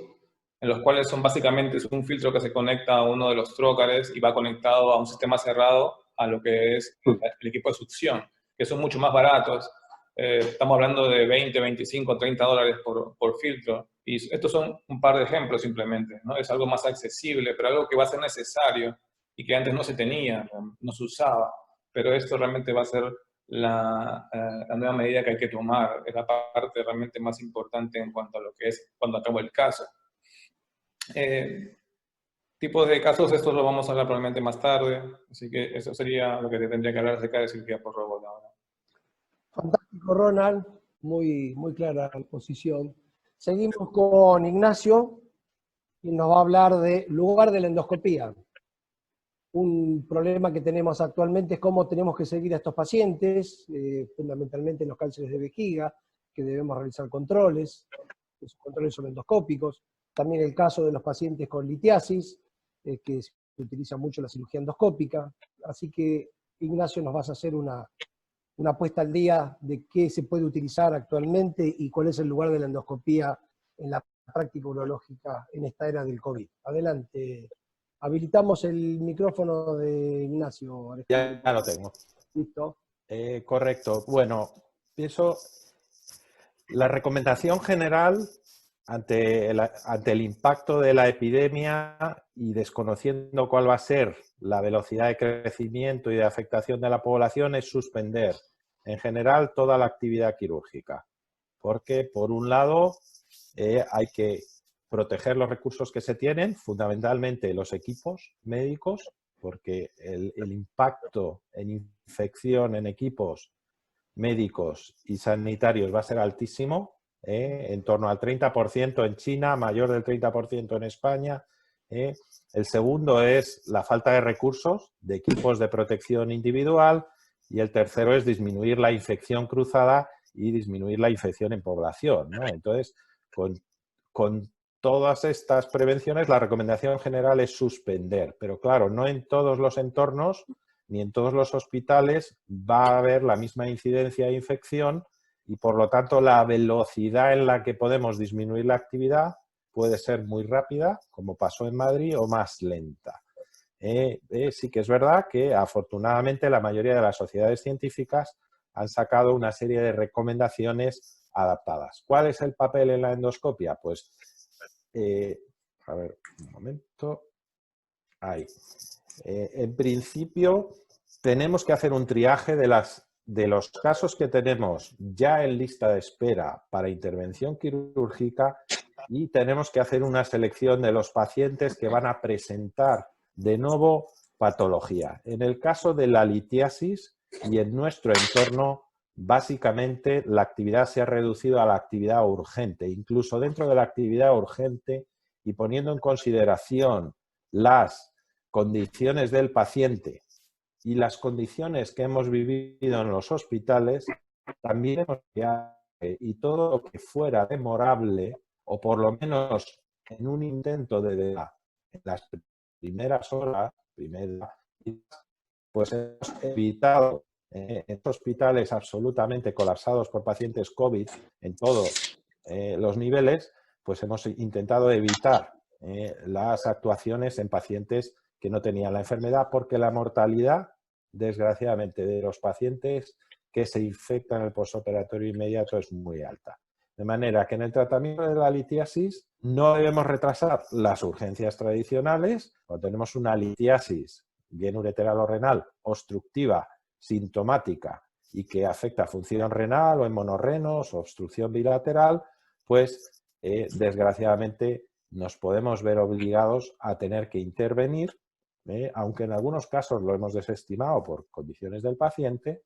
en los cuales son básicamente un filtro que se conecta a uno de los trócares y va conectado a un sistema cerrado a lo que es el equipo de succión, que son mucho más baratos. Estamos hablando de 20, 25, 30 dólares por filtro, Y estos son un par de ejemplos simplemente, ¿no? Es algo más accesible, pero algo que va a ser necesario y que antes no se tenía, no se usaba. Pero esto realmente va a ser la nueva medida que hay que tomar. Es la parte realmente más importante en cuanto a lo que es cuando acabó el caso. Tipos de casos, esto lo vamos a hablar probablemente más tarde, así que eso sería lo que te tendría que hablar acerca de cirugía por robot ahora. Fantástico, Ronald. Muy clara la posición. Seguimos con Ignacio, y nos va a hablar de lugar de la endoscopía. Un problema que tenemos actualmente es cómo tenemos que seguir a estos pacientes, fundamentalmente en los cánceres de vejiga, que debemos realizar controles, esos controles son endoscópicos. También el caso de los pacientes con litiasis, que se utiliza mucho la cirugía endoscópica. Así que, Ignacio, nos vas a hacer una puesta al día de qué se puede utilizar actualmente y cuál es el lugar de la endoscopía en la práctica urológica en esta era del COVID. Adelante. Habilitamos el micrófono de Ignacio. Ya lo tengo. Listo. Correcto. Bueno, pienso, la recomendación general ante el impacto de la epidemia y desconociendo cuál va a ser la velocidad de crecimiento y de afectación de la población es suspender en general toda la actividad quirúrgica. Porque, por un lado, hay que proteger los recursos que se tienen, fundamentalmente los equipos médicos, porque el impacto en infección en equipos médicos y sanitarios va a ser altísimo, en torno al 30% en China, mayor del 30% en España. El segundo es la falta de recursos, de equipos de protección individual, y el tercero es disminuir la infección cruzada y disminuir la infección en población, ¿no? Entonces, con todas estas prevenciones, la recomendación general es suspender, pero claro, no en todos los entornos ni en todos los hospitales va a haber la misma incidencia de infección y, por lo tanto, la velocidad en la que podemos disminuir la actividad puede ser muy rápida, como pasó en Madrid, o más lenta. Sí que es verdad que, afortunadamente, la mayoría de las sociedades científicas han sacado una serie de recomendaciones adaptadas. ¿Cuál es el papel en la endoscopia? Pues, a ver, un momento. Ahí. En principio, tenemos que hacer un triaje de los casos que tenemos ya en lista de espera para intervención quirúrgica y tenemos que hacer una selección de los pacientes que van a presentar de nuevo patología. En el caso de la litiasis y en nuestro entorno, básicamente la actividad se ha reducido a la actividad urgente. Incluso dentro de la actividad urgente y poniendo en consideración las condiciones del paciente y las condiciones que hemos vivido en los hospitales, también y todo lo que fuera demorable, o por lo menos en un intento de en las primeras horas, pues hemos evitado en hospitales absolutamente colapsados por pacientes COVID en todos los niveles, pues hemos intentado evitar las actuaciones en pacientes que no tenían la enfermedad, porque la mortalidad, desgraciadamente, de los pacientes que se infectan en el postoperatorio inmediato es muy alta. De manera que en el tratamiento de la litiasis no debemos retrasar las urgencias tradicionales. Cuando tenemos una litiasis, bien ureteral o renal, obstructiva, sintomática y que afecta a función renal o en monorrenos, obstrucción bilateral, pues desgraciadamente nos podemos ver obligados a tener que intervenir, aunque en algunos casos lo hemos desestimado por condiciones del paciente.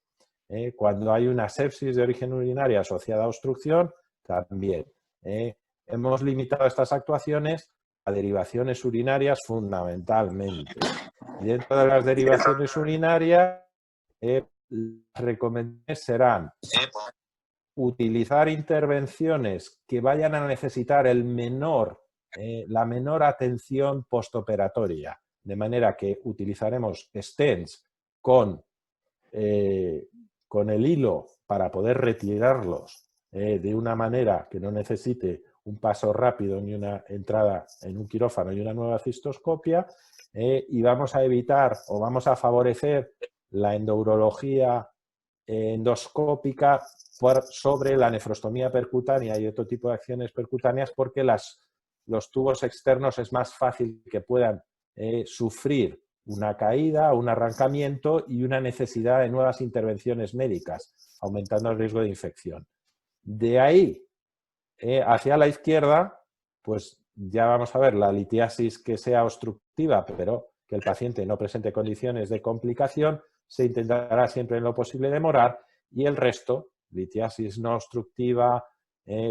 Cuando hay una sepsis de origen urinario asociada a obstrucción, también. Hemos limitado estas actuaciones a derivaciones urinarias fundamentalmente. Y dentro de las derivaciones urinarias, las recomendaciones serán utilizar intervenciones que vayan a necesitar la menor atención postoperatoria, de manera que utilizaremos stents con el hilo para poder retirarlos de una manera que no necesite un paso rápido ni una entrada en un quirófano y una nueva cistoscopia, y vamos a evitar o vamos a favorecer la endourología endoscópica sobre la nefrostomía percutánea y otro tipo de acciones percutáneas, porque los tubos externos es más fácil que puedan sufrir una caída, un arrancamiento y una necesidad de nuevas intervenciones médicas, aumentando el riesgo de infección. De ahí hacia la izquierda, pues ya vamos a ver la litiasis que sea obstructiva, pero que el paciente no presente condiciones de complicación, se intentará siempre en lo posible demorar, y el resto, litiasis no obstructiva,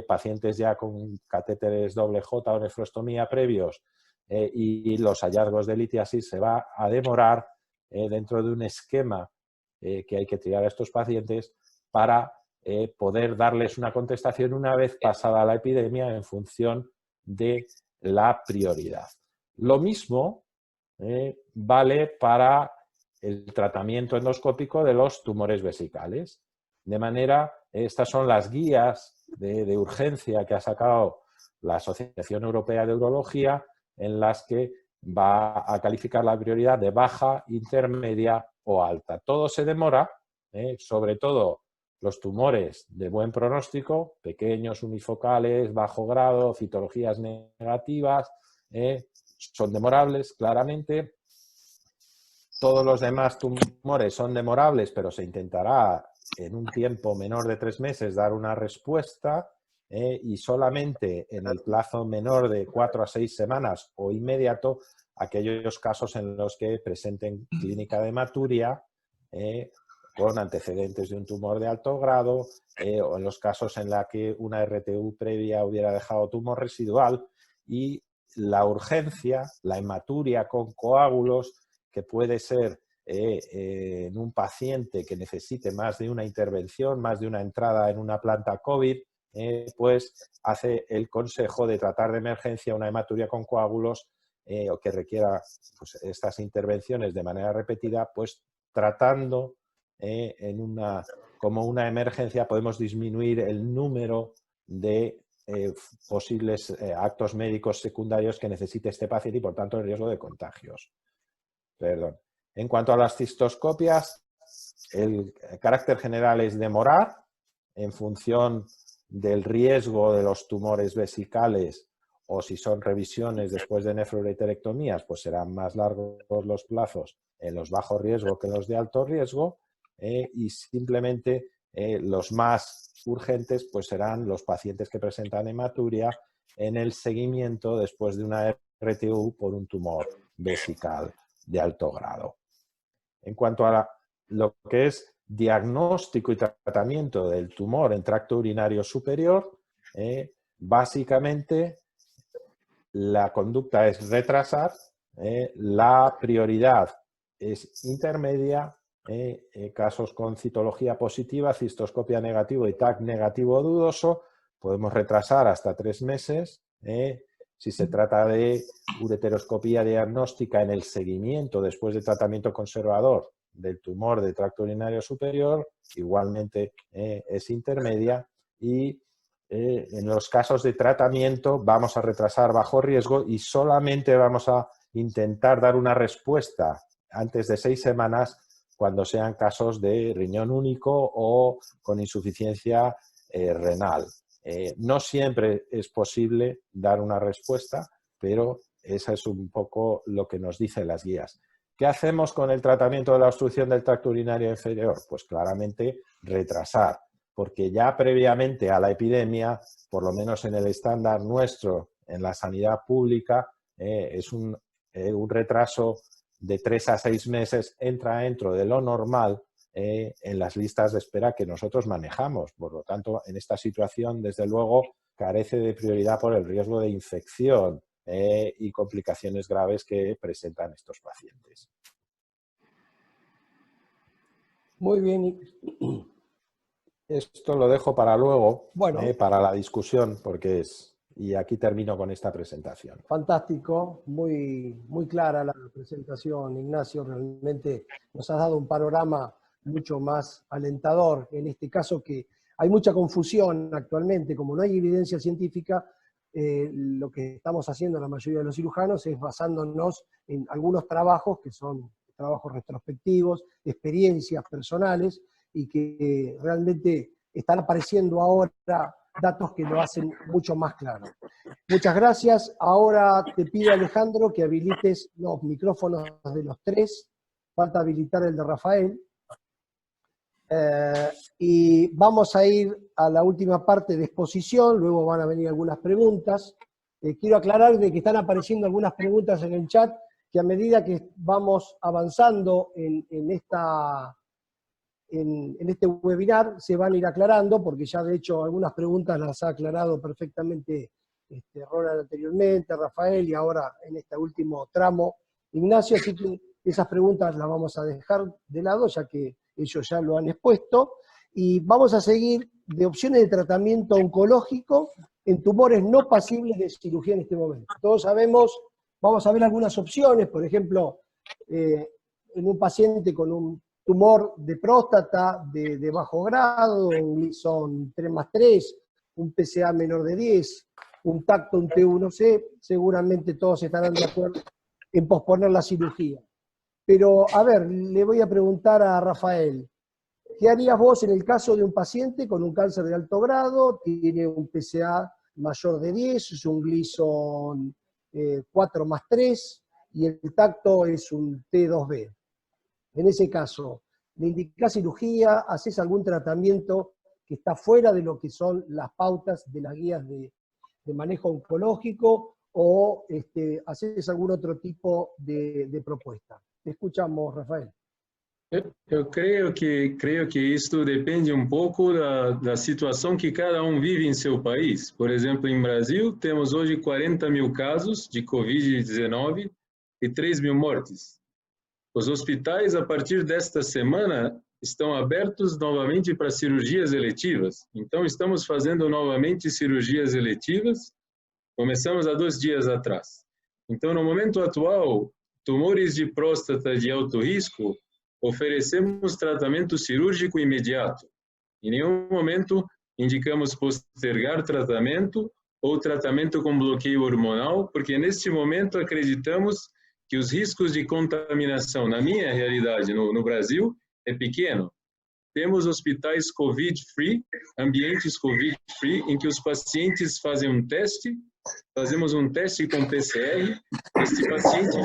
pacientes ya con catéteres doble J o nefrostomía previos, y los hallazgos de litiasis se va a demorar dentro de un esquema que hay que triar a estos pacientes para poder darles una contestación una vez pasada la epidemia en función de la prioridad. Lo mismo vale para el tratamiento endoscópico de los tumores vesicales. De manera, estas son las guías de urgencia que ha sacado la Asociación Europea de Urología, en las que va a calificar la prioridad de baja, intermedia o alta. Todo se demora, sobre todo los tumores de buen pronóstico, pequeños, unifocales, bajo grado, citologías negativas, son demorables claramente. Todos los demás tumores son demorables, pero se intentará en un tiempo menor de 3 meses dar una respuesta, y solamente en el plazo menor de 4 a 6 semanas o inmediato aquellos casos en los que presenten clínica de hematuria con antecedentes de un tumor de alto grado, o en los casos en los que una RTU previa hubiera dejado tumor residual, y la urgencia, la hematuria con coágulos, que puede ser en un paciente que necesite más de una intervención, más de una entrada en una planta COVID, pues hace el consejo de tratar de emergencia una hematuria con coágulos o que requiera pues, estas intervenciones de manera repetida, pues tratando como una emergencia podemos disminuir el número de posibles actos médicos secundarios que necesite este paciente y por tanto el riesgo de contagios. Perdón. En cuanto a las cistoscopias, el carácter general es demorar en función del riesgo de los tumores vesicales, o si son revisiones después de nefroureterectomías, pues serán más largos los plazos en los bajo riesgo que en los de alto riesgo, y simplemente los más urgentes pues serán los pacientes que presentan hematuria en el seguimiento después de una RTU por un tumor vesical de alto grado. En cuanto a lo que es diagnóstico y tratamiento del tumor en tracto urinario superior, básicamente la conducta es retrasar, la prioridad es intermedia, casos con citología positiva, cistoscopia negativo y TAC negativo o dudoso, podemos retrasar hasta 3 meses. Si se trata de ureteroscopía diagnóstica en el seguimiento después de tratamiento conservador del tumor de tracto urinario superior, igualmente es intermedia, y en los casos de tratamiento vamos a retrasar bajo riesgo y solamente vamos a intentar dar una respuesta antes de 6 semanas cuando sean casos de riñón único o con insuficiencia renal. No siempre es posible dar una respuesta, pero eso es un poco lo que nos dicen las guías. ¿Qué hacemos con el tratamiento de la obstrucción del tracto urinario inferior? Pues claramente retrasar, porque ya previamente a la epidemia, por lo menos en el estándar nuestro en la sanidad pública, es un retraso de 3 a 6 meses, entra dentro de lo normal en las listas de espera que nosotros manejamos. Por lo tanto, en esta situación, desde luego, carece de prioridad por el riesgo de infección y complicaciones graves que presentan estos pacientes. Muy bien. Esto lo dejo para luego, Bueno, para la discusión, porque y aquí termino con esta presentación. fantástico, muy, muy clara la presentación, Ignacio. Realmente nos has dado un panorama mucho más alentador. En este caso que hay mucha confusión actualmente, como no hay evidencia científica, lo que estamos haciendo la mayoría de los cirujanos es basándonos en algunos trabajos que son trabajos retrospectivos, experiencias personales, y que realmente están apareciendo ahora datos que lo hacen mucho más claro. Muchas gracias. Ahora te pido, Alejandro, que habilites los micrófonos de los tres. Falta habilitar el de Rafael. Y vamos a ir a la última parte de exposición, luego van a venir algunas preguntas. Quiero aclarar de que están apareciendo algunas preguntas en el chat, que a medida que vamos avanzando en este webinar se van a ir aclarando, porque ya de hecho algunas preguntas las ha aclarado perfectamente Ronald anteriormente, Rafael, y ahora en este último tramo Ignacio, así que esas preguntas las vamos a dejar de lado, ya que ellos ya lo han expuesto, y vamos a seguir de opciones de tratamiento oncológico en tumores no pasibles de cirugía en este momento. Todos sabemos, vamos a ver algunas opciones, por ejemplo, en un paciente con un tumor de próstata de bajo grado, un Gleason 3+3, un PSA menor de 10, un tacto, un T1C, seguramente todos estarán de acuerdo en posponer la cirugía. Pero, a ver, le voy a preguntar a Rafael, ¿qué harías vos en el caso de un paciente con un cáncer de alto grado, tiene un PSA mayor de 10, es un Gleason 4+3 y el tacto es un T2B? En ese caso, ¿le indicás cirugía? ¿Haces algún tratamiento que está fuera de lo que son las pautas de las guías de manejo oncológico o haces algún otro tipo de propuesta? Te escuchamos, Rafael. Eu creio que isso depende um pouco da situação que cada um vive em seu país. Por exemplo, em Brasil, temos hoje 40 mil casos de Covid-19 e 3 mil mortes. Os hospitais, a partir desta semana, estão abertos novamente para cirurgias eletivas. Então, estamos fazendo novamente cirurgias eletivas. Começamos há 2 dias atrás. Então, no momento atual, tumores de próstata de alto risco, oferecemos tratamento cirúrgico imediato. Em nenhum momento indicamos postergar tratamento ou tratamento com bloqueio hormonal, porque neste momento acreditamos que os riscos de contaminação, na minha realidade, no Brasil, é pequeno. Temos hospitais COVID-free, ambientes COVID-free, em que os pacientes fazem um teste, fazemos um teste com PCR, este paciente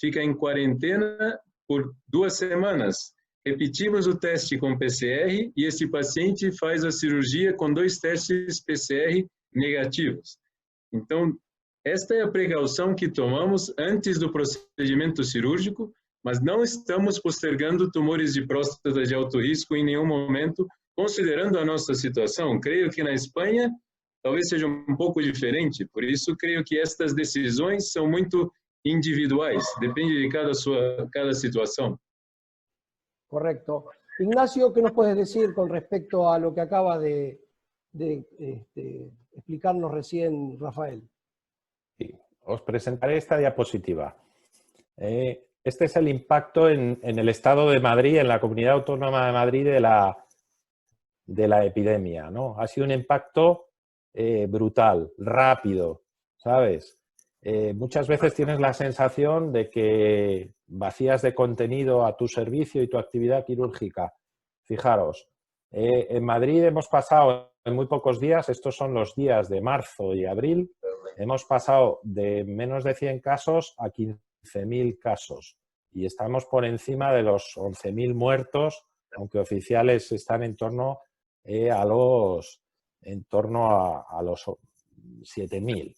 fica em quarentena por 2 semanas. Repetimos o teste com PCR e este paciente faz a cirurgia com 2 testes PCR negativos. Então, esta é a precaução que tomamos antes do procedimento cirúrgico, mas não estamos postergando tumores de próstata de alto risco em nenhum momento, considerando a nossa situação. Creio que na Espanha talvez seja um pouco diferente, por isso creio que estas decisões são muito individuais, depende de cada situación. Correcto. Ignacio, ¿qué nos puedes decir con respecto a lo que acaba de explicarnos recién Rafael? Sí, os presentaré esta diapositiva. Este es el impacto en el Estado de Madrid, en la Comunidad Autónoma de Madrid de la epidemia, ¿no? Ha sido un impacto brutal, rápido, ¿sabes? Muchas veces tienes la sensación de que vacías de contenido a tu servicio y tu actividad quirúrgica. Fijaros, en Madrid hemos pasado en muy pocos días, estos son los días de marzo y abril, hemos pasado de menos de 100 casos a 15.000 casos y estamos por encima de los 11.000 muertos, aunque oficiales están en torno a los 7.000.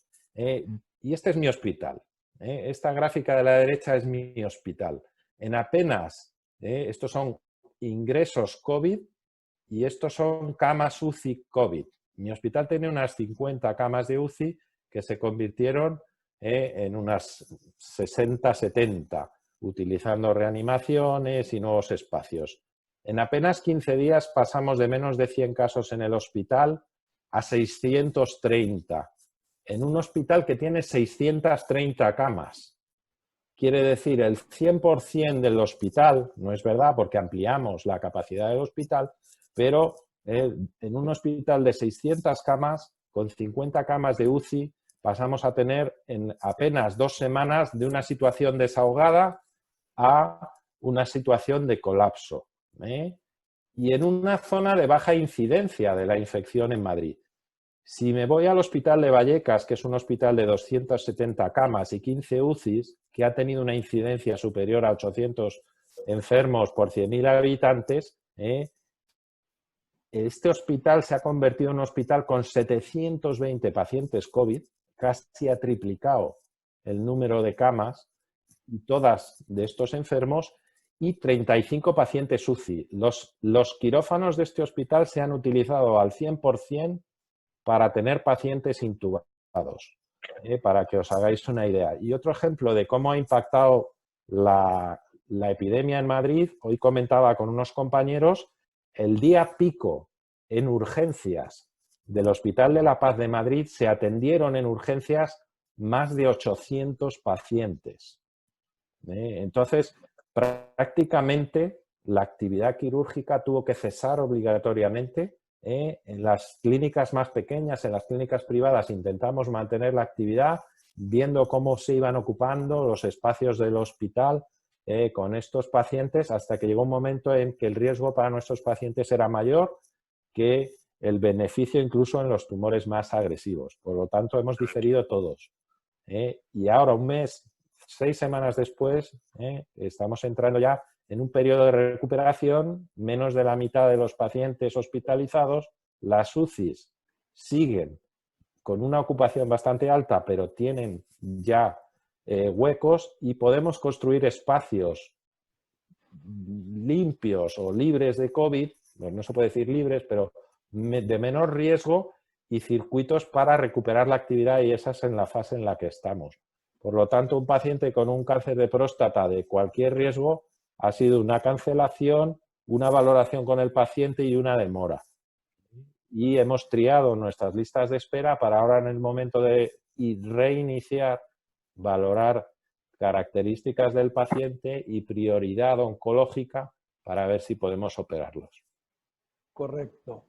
Y este es mi hospital. Esta gráfica de la derecha es mi hospital. En apenas, estos son ingresos COVID y estos son camas UCI COVID. Mi hospital tiene unas 50 camas de UCI que se convirtieron en unas 60-70, utilizando reanimaciones y nuevos espacios. En apenas 15 días pasamos de menos de 100 casos en el hospital a 630. En un hospital que tiene 630 camas. Quiere decir, el 100% del hospital, no es verdad porque ampliamos la capacidad del hospital, pero en un hospital de 600 camas, con 50 camas de UCI, pasamos a tener en apenas 2 semanas de una situación desahogada a una situación de colapso. y en una zona de baja incidencia de la infección en Madrid. Si me voy al Hospital de Vallecas, que es un hospital de 270 camas y 15 UCIs, que ha tenido una incidencia superior a 800 enfermos por 100.000 habitantes, este hospital se ha convertido en un hospital con 720 pacientes COVID, casi ha triplicado el número de camas, y todas de estos enfermos, y 35 pacientes UCI. Los quirófanos de este hospital se han utilizado al 100% para tener pacientes intubados, para que os hagáis una idea. Y otro ejemplo de cómo ha impactado la epidemia en Madrid, hoy comentaba con unos compañeros, el día pico en urgencias del Hospital de la Paz de Madrid se atendieron en urgencias más de 800 pacientes. Entonces, prácticamente la actividad quirúrgica tuvo que cesar obligatoriamente. En las clínicas más pequeñas, en las clínicas privadas, intentamos mantener la actividad viendo cómo se iban ocupando los espacios del hospital con estos pacientes, hasta que llegó un momento en que el riesgo para nuestros pacientes era mayor que el beneficio incluso en los tumores más agresivos. Por lo tanto, hemos diferido todos. Y ahora, un mes, 6 semanas después, estamos entrando ya en un periodo de recuperación, menos de la mitad de los pacientes hospitalizados, las UCIs siguen con una ocupación bastante alta, pero tienen ya huecos y podemos construir espacios limpios o libres de COVID, no se puede decir libres, pero de menor riesgo, y circuitos para recuperar la actividad, y esa es en la fase en la que estamos. Por lo tanto, un paciente con un cáncer de próstata de cualquier riesgo ha sido una cancelación, una valoración con el paciente y una demora. Y hemos triado nuestras listas de espera para ahora, en el momento de reiniciar, valorar características del paciente y prioridad oncológica para ver si podemos operarlos. Correcto.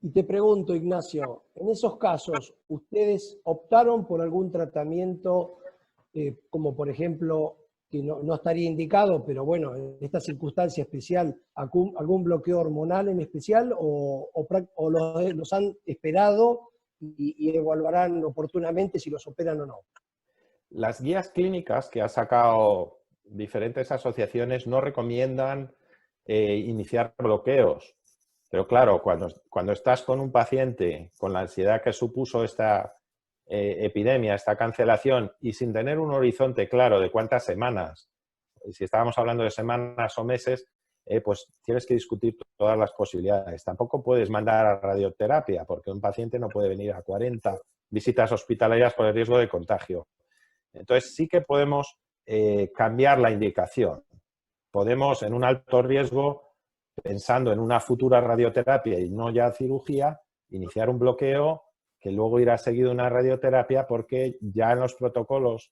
Y te pregunto, Ignacio, en esos casos, ¿ustedes optaron por algún tratamiento, como por ejemplo, que no estaría indicado, pero bueno, en esta circunstancia especial, algún bloqueo hormonal en especial, o los han esperado y evaluarán oportunamente si los operan o no? Las guías clínicas que ha sacado diferentes asociaciones no recomiendan iniciar bloqueos. Pero claro, cuando estás con un paciente con la ansiedad que supuso esta epidemia, esta cancelación, y sin tener un horizonte claro de cuántas semanas, si estábamos hablando de semanas o meses, pues tienes que discutir todas las posibilidades. Tampoco puedes mandar a radioterapia, porque un paciente no puede venir a 40 visitas hospitalarias por el riesgo de contagio. Entonces sí que podemos cambiar la indicación. Podemos, en un alto riesgo, pensando en una futura radioterapia y no ya cirugía, iniciar un bloqueo que luego irá seguido una radioterapia, porque ya en los protocolos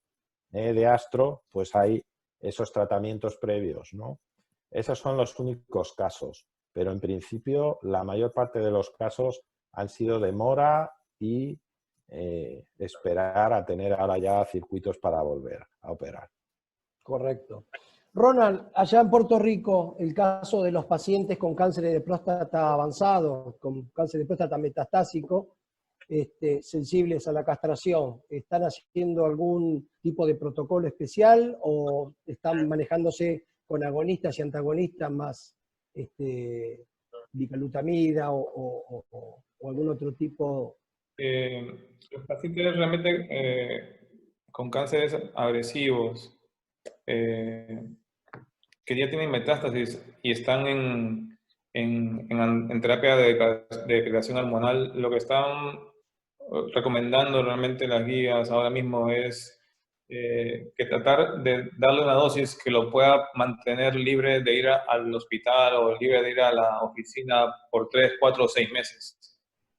de Astro pues hay esos tratamientos previos, ¿no? Esos son los únicos casos, pero en principio la mayor parte de los casos han sido demora y esperar a tener ahora ya circuitos para volver a operar. Correcto. Ronald, allá en Puerto Rico, el caso de los pacientes con cáncer de próstata avanzado, con cáncer de próstata metastásico, sensibles a la castración, ¿están haciendo algún tipo de protocolo especial o están manejándose con agonistas y antagonistas más bicalutamida o algún otro tipo? Los pacientes realmente con cánceres agresivos que ya tienen metástasis y están en terapia de degradación hormonal, lo que están recomendando realmente las guías ahora mismo es que tratar de darle una dosis que lo pueda mantener libre de ir al hospital o libre de ir a la oficina por 3, 4 o 6 meses.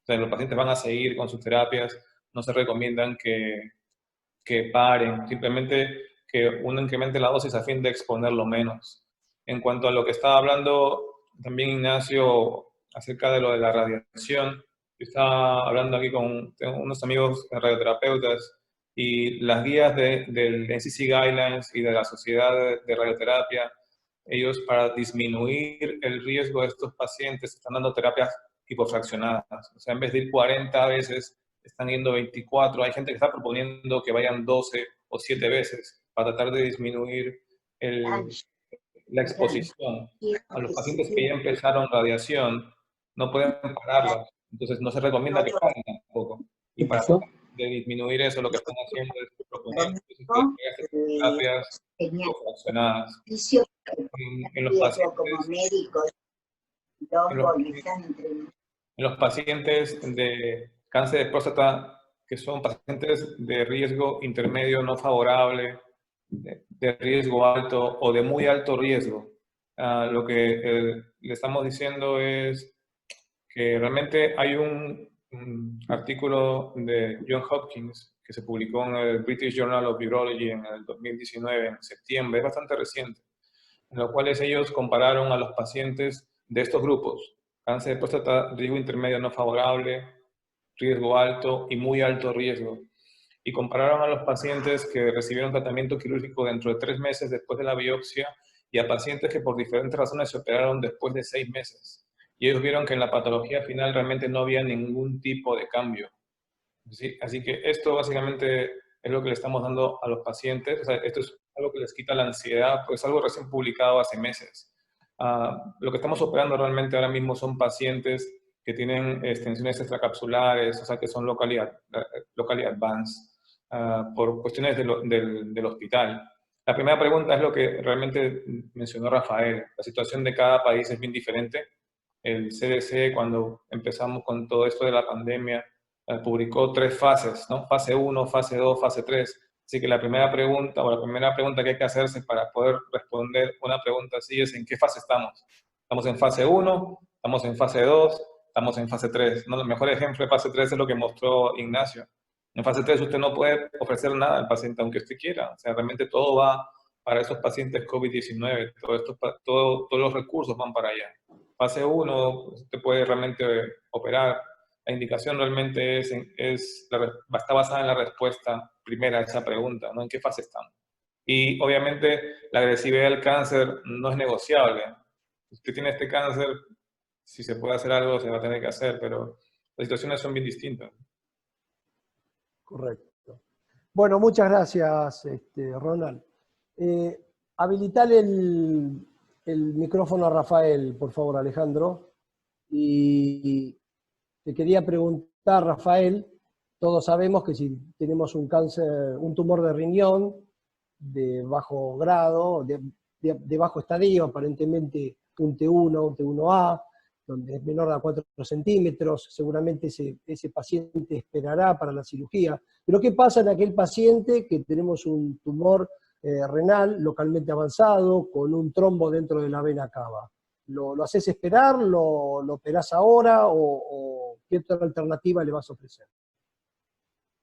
O sea, los pacientes van a seguir con sus terapias, no se recomiendan que paren, simplemente que uno incremente la dosis a fin de exponerlo menos. En cuanto a lo que estaba hablando también Ignacio acerca de lo de la radiación, yo estaba hablando aquí con unos amigos radioterapeutas y las guías del NCC Guidelines y de la Sociedad de Radioterapia ellos para disminuir el riesgo de estos pacientes están dando terapias hipofraccionadas. O sea, en vez de ir 40 veces, están yendo 24. Hay gente que está proponiendo que vayan 12 o 7 veces para tratar de disminuir la exposición. A los pacientes que ya empezaron radiación no pueden pararla, entonces no se recomienda que paren tampoco. Y para de disminuir eso, lo que están haciendo es proponer terapias fraccionadas. En los pacientes de cáncer de próstata, que son pacientes de riesgo intermedio no favorable, de riesgo alto o de muy alto riesgo, lo que le estamos diciendo es que realmente hay un artículo de Johns Hopkins que se publicó en el British Journal of Urology en el 2019, en septiembre, es bastante reciente, en los cuales ellos compararon a los pacientes de estos grupos: cáncer de próstata, riesgo intermedio no favorable, riesgo alto y muy alto riesgo. Y compararon a los pacientes que recibieron tratamiento quirúrgico dentro de 3 meses después de la biopsia y a pacientes que por diferentes razones se operaron después de 6 meses. Y ellos vieron que en la patología final realmente no había ningún tipo de cambio. ¿Sí? Así que esto básicamente es lo que le estamos dando a los pacientes. O sea, esto es algo que les quita la ansiedad, pues algo recién publicado hace meses. Lo que estamos operando realmente ahora mismo son pacientes que tienen extensiones extracapsulares, o sea, que son locally advanced, por cuestiones del hospital. La primera pregunta es lo que realmente mencionó Rafael. La situación de cada país es bien diferente. El CDC, cuando empezamos con todo esto de la pandemia, publicó 3 fases, ¿no? Fase 1, fase 2, fase 3. Así que la primera pregunta que hay que hacerse para poder responder una pregunta así es: ¿en qué fase estamos? ¿Estamos en fase 1? ¿Estamos en fase 2? ¿Estamos en fase 3? ¿No? El mejor ejemplo de fase 3 es lo que mostró Ignacio. En fase 3 usted no puede ofrecer nada al paciente aunque usted quiera. O sea, realmente todo va para esos pacientes COVID-19. Todos los recursos van para allá. Fase 1, usted puede realmente operar. La indicación realmente está basada en la respuesta primera a esa pregunta, ¿no? ¿En qué fase estamos? Y obviamente la agresividad del cáncer no es negociable. Si usted tiene este cáncer, si se puede hacer algo, se va a tener que hacer, pero las situaciones son bien distintas. Correcto. Bueno, muchas gracias, Ronald. Habilitale el micrófono a Rafael, por favor, Alejandro. Y te quería preguntar, Rafael, todos sabemos que si tenemos un cáncer, un tumor de riñón de bajo grado, de bajo estadio, aparentemente un T1, un T1A, donde es menor a 4 centímetros, seguramente ese paciente esperará para la cirugía. Pero ¿qué pasa en aquel paciente que tenemos un tumor renal localmente avanzado con un trombo dentro de la vena cava? ¿Lo haces esperar? ¿Lo operás ahora? ¿O qué otra alternativa le vas a ofrecer?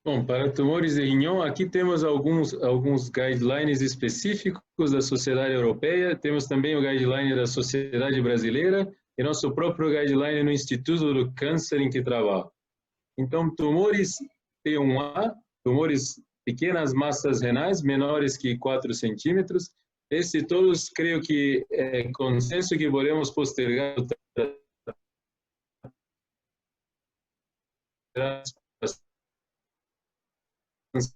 Bom, para tumores de riñão, aqui temos alguns guidelines específicos da Sociedade Europeia, temos também o guideline da Sociedade Brasileira e nosso próprio guideline no Instituto do Câncer em que trabalho. Então, tumores T1A, tumores pequenas massas renais, menores que 4 centímetros, esses todos, creio que é consenso que podemos postergar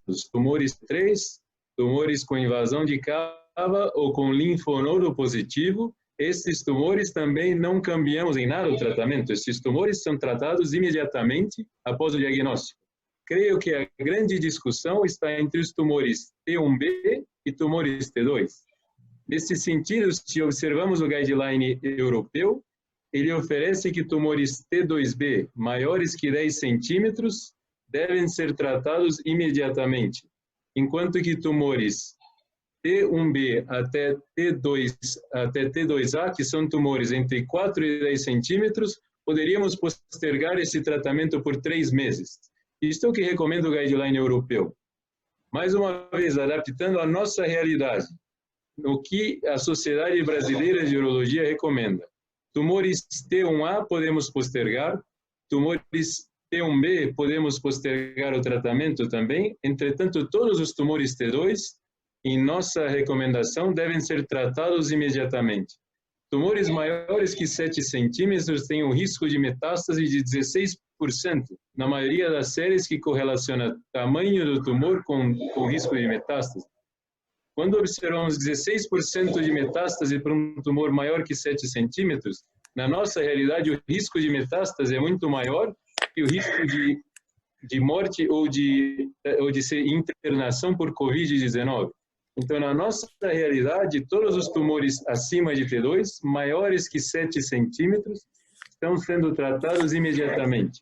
os tumores 3, tumores com invasão de cava ou com linfonodo positivo. Esses tumores também não cambiamos em nada o tratamento. Esses tumores são tratados imediatamente após o diagnóstico. Creio que a grande discussão está entre os tumores T1B e tumores T2. Nesse sentido, se observamos o guideline europeu, ele oferece que tumores T2B maiores que 10 centímetros devem ser tratados imediatamente, enquanto que tumores T1B até T2A, que são tumores entre 4 e 10 centímetros, poderíamos postergar esse tratamento por 3 meses. Isto é o que recomenda o guideline europeu. Mais uma vez, adaptando a nossa realidade, o que a Sociedade Brasileira de Urologia recomenda. Tumores T1A podemos postergar, tumores T1B podemos postergar o tratamento também, entretanto, todos os tumores T2 em nossa recomendação devem ser tratados imediatamente. Tumores maiores que 7 centímetros têm um risco de metástase de 16%, na maioria das séries que correlaciona tamanho do tumor com o risco de metástase. Quando observamos 16% de metástase para um tumor maior que 7 centímetros, na nossa realidade o risco de metástase é muito maior que o risco de morte ou de internação por Covid-19. Então, na nossa realidade, todos os tumores acima de T2, maiores que 7 centímetros, estão sendo tratados imediatamente.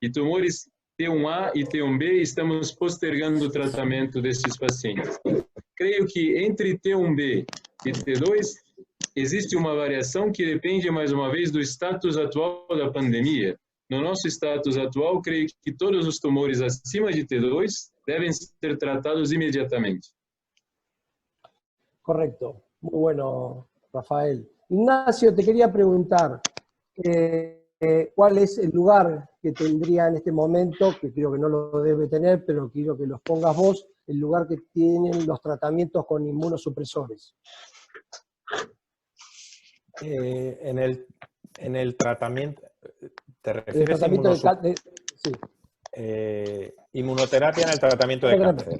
E tumores T1A e T1B, estamos postergando o tratamento desses pacientes. Creio que entre T1B e T2, existe uma variação que depende, mais uma vez, do status atual da pandemia. No nosso status atual, creio que todos os tumores acima de T2 devem ser tratados imediatamente. Correcto. Muy bueno, Rafael. Ignacio, te quería preguntar, ¿cuál es el lugar que tendría en este momento, que creo que no lo debe tener, pero quiero que los pongas vos, el lugar que tienen los tratamientos con inmunosupresores? En el tratamiento, ¿te refieres a sí. Inmunoterapia en el tratamiento de cáncer?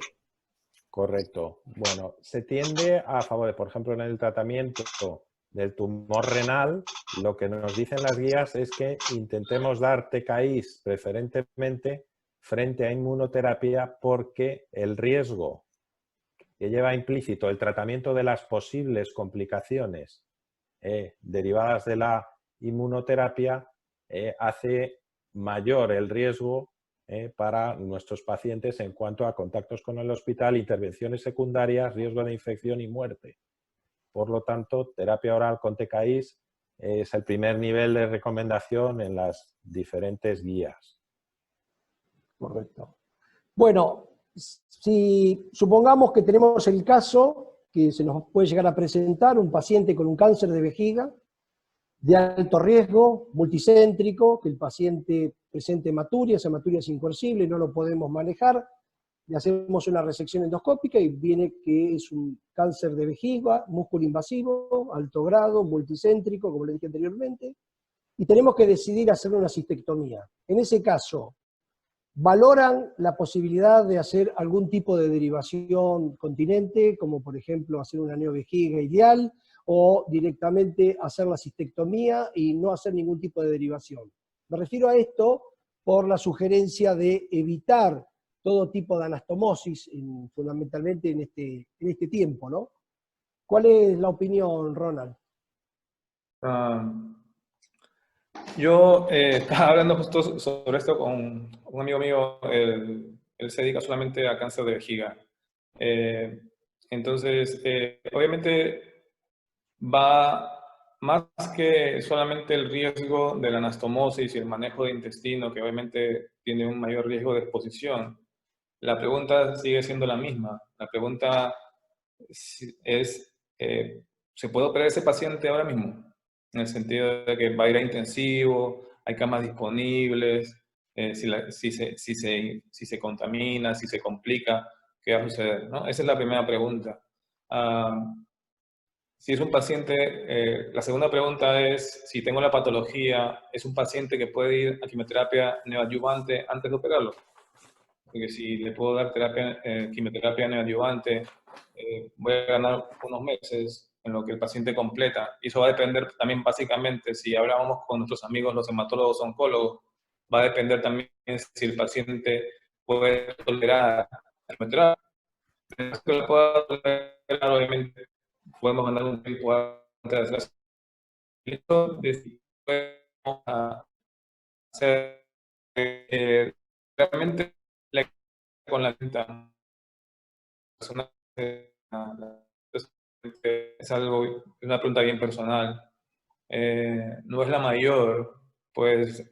Correcto. Bueno, se tiende a favor de, por ejemplo, en el tratamiento del tumor renal, lo que nos dicen las guías es que intentemos dar TKIs preferentemente frente a inmunoterapia, porque el riesgo que lleva implícito el tratamiento de las posibles complicaciones derivadas de la inmunoterapia hace mayor el riesgo para nuestros pacientes en cuanto a contactos con el hospital, intervenciones secundarias, riesgo de infección y muerte. Por lo tanto, terapia oral con TKIs es el primer nivel de recomendación en las diferentes guías. Correcto. Bueno, si supongamos que tenemos el caso que se nos puede llegar a presentar, un paciente con un cáncer de vejiga de alto riesgo, multicéntrico, que el paciente presente hematuria, esa hematuria es incoercible, no lo podemos manejar, le hacemos una resección endoscópica y viene que es un cáncer de vejiga, músculo invasivo, alto grado, multicéntrico, como le dije anteriormente, y tenemos que decidir hacer una cistectomía. En ese caso, ¿valoran la posibilidad de hacer algún tipo de derivación continente, como por ejemplo hacer una neovejiga ideal, o directamente hacer la cistectomía y no hacer ningún tipo de derivación? Me refiero a esto por la sugerencia de evitar todo tipo de anastomosis, fundamentalmente en este tiempo, ¿no? ¿Cuál es la opinión, Ronald? Yo estaba hablando justo sobre esto con un amigo mío, él se dedica solamente a cáncer de vejiga. Entonces, obviamente va más que solamente el riesgo de la anastomosis y el manejo de intestino, que obviamente tiene un mayor riesgo de exposición. La pregunta sigue siendo la misma. La pregunta es, ¿se puede operar ese paciente ahora mismo? En el sentido de que va a ir a intensivo, hay camas disponibles, si se contamina, si se complica, ¿qué va a suceder? ¿No? Esa es la primera pregunta. Si es un paciente, la segunda pregunta es, si tengo la patología, ¿es un paciente que puede ir a quimioterapia neoadyuvante antes de operarlo? Porque si le puedo dar quimioterapia neoadyuvante, voy a ganar unos meses en lo que el paciente completa. Y eso va a depender también básicamente, si hablábamos con nuestros amigos los hematólogos oncólogos, va a depender también si el paciente puede tolerar la quimioterapia. Si lo pueda tolerar, obviamente, podemos ganar un tiempo antes de hacer esto, si podemos hacer realmente con la venta personal es una pregunta bien personal. No es la mayor, pues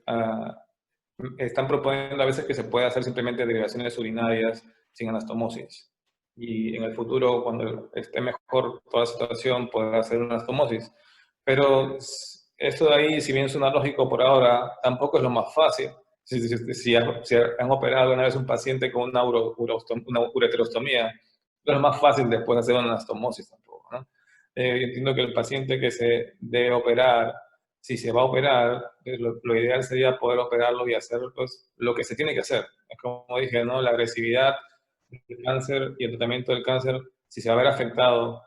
están proponiendo a veces que se puede hacer simplemente derivaciones urinarias sin anastomosis. Y en el futuro, cuando esté mejor toda la situación, podrá hacer una anastomosis. Pero esto de ahí, si bien suena lógico por ahora, tampoco es lo más fácil. Si han operado una vez un paciente con una ureterostomía, pero es más fácil después hacer una anastomosis tampoco, ¿no? Entiendo que el paciente que se debe operar, si se va a operar, lo ideal sería poder operarlo y hacer pues, lo que se tiene que hacer. Es como dije, ¿no? La agresividad del cáncer y el tratamiento del cáncer, si se va a ver afectado,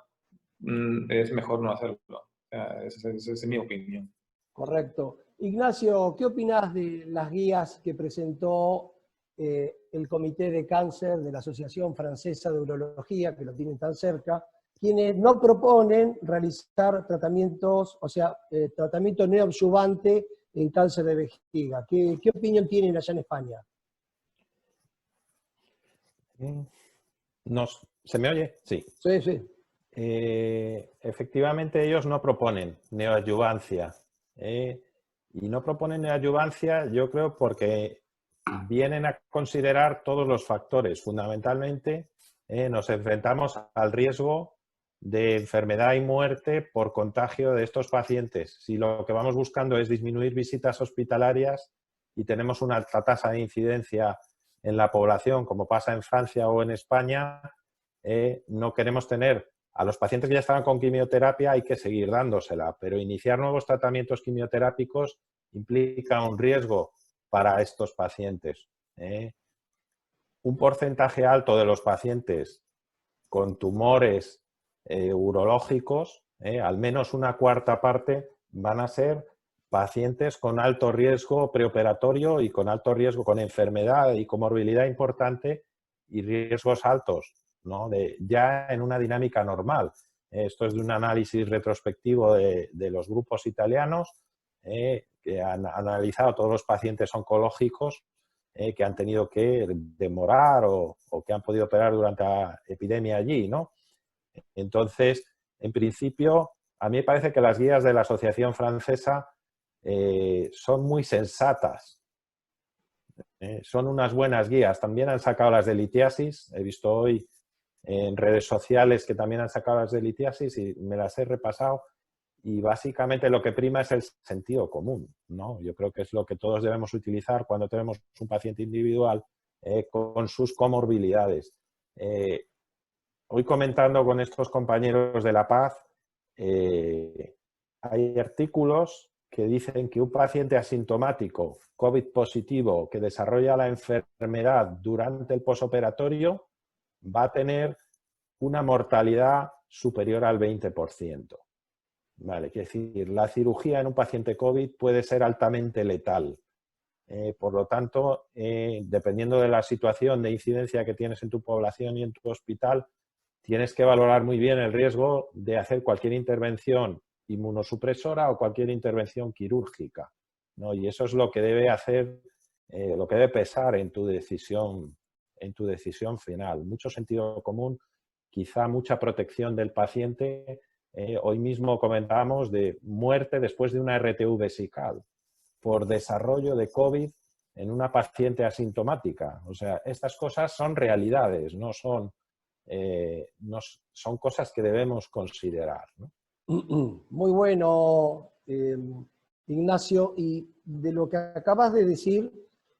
es mejor no hacerlo. Esa es mi opinión. Correcto. Ignacio, ¿qué opinas de las guías que presentó el Comité de Cáncer de la Asociación Francesa de Urología, que lo tienen tan cerca, quienes no proponen realizar tratamientos, o sea, tratamiento neoadyuvante en cáncer de vejiga? ¿Qué opinión tienen allá en España? ¿Se me oye? Sí. Sí, sí. Efectivamente, ellos no proponen neoadyuvancia. Y no proponen neoadyuvancia, yo creo, porque vienen a considerar todos los factores. Fundamentalmente, nos enfrentamos al riesgo de enfermedad y muerte por contagio de estos pacientes. Si lo que vamos buscando es disminuir visitas hospitalarias y tenemos una alta tasa de incidencia en la población, como pasa en Francia o en España, no queremos tener a los pacientes que ya estaban con quimioterapia, hay que seguir dándosela, pero iniciar nuevos tratamientos quimioterápicos implica un riesgo para estos pacientes. Un porcentaje alto de los pacientes con tumores urológicos, al menos una cuarta parte, van a ser pacientes con alto riesgo preoperatorio y con alto riesgo, con enfermedad y comorbilidad importante y riesgos altos, ¿no? Ya en una dinámica normal. Esto es de un análisis retrospectivo de los grupos italianos que han analizado todos los pacientes oncológicos que han tenido que demorar o que han podido operar durante la epidemia allí, ¿no? Entonces, en principio, a mí me parece que las guías de la Asociación Francesa son muy sensatas. Son unas buenas guías. También han sacado las de litiasis. He visto hoy en redes sociales que también han sacado las de litiasis y me las he repasado. Y básicamente lo que prima es el sentido común, ¿no? Yo creo que es lo que todos debemos utilizar cuando tenemos un paciente individual con sus comorbilidades. Hoy comentando con estos compañeros de La Paz, hay artículos que dicen que un paciente asintomático, COVID positivo, que desarrolla la enfermedad durante el posoperatorio, va a tener una mortalidad superior al 20%. Vale, quiere decir, la cirugía en un paciente COVID puede ser altamente letal. Por lo tanto, dependiendo de la situación de incidencia que tienes en tu población y en tu hospital, tienes que valorar muy bien el riesgo de hacer cualquier intervención inmunosupresora o cualquier intervención quirúrgica, ¿no? Y eso es lo que debe hacer, lo que debe pesar en tu decisión final. Mucho sentido común, quizá mucha protección del paciente. Hoy mismo comentábamos de muerte después de una RTV vesical por desarrollo de COVID en una paciente asintomática. O sea, estas cosas son realidades, no son cosas que debemos considerar, ¿no? Muy bueno, Ignacio. Y de lo que acabas de decir,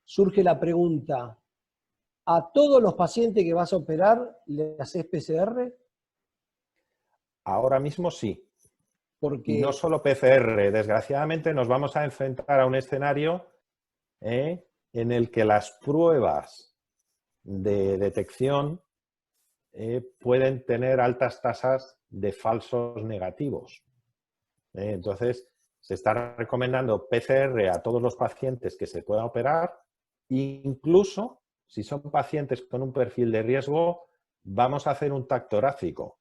surge la pregunta: ¿a todos los pacientes que vas a operar le haces PCR? Ahora mismo sí. Porque... Y no solo PCR. Desgraciadamente nos vamos a enfrentar a un escenario en el que las pruebas de detección pueden tener altas tasas de falsos negativos. Entonces, se está recomendando PCR a todos los pacientes que se puedan operar, incluso si son pacientes con un perfil de riesgo, vamos a hacer un TAC torácico,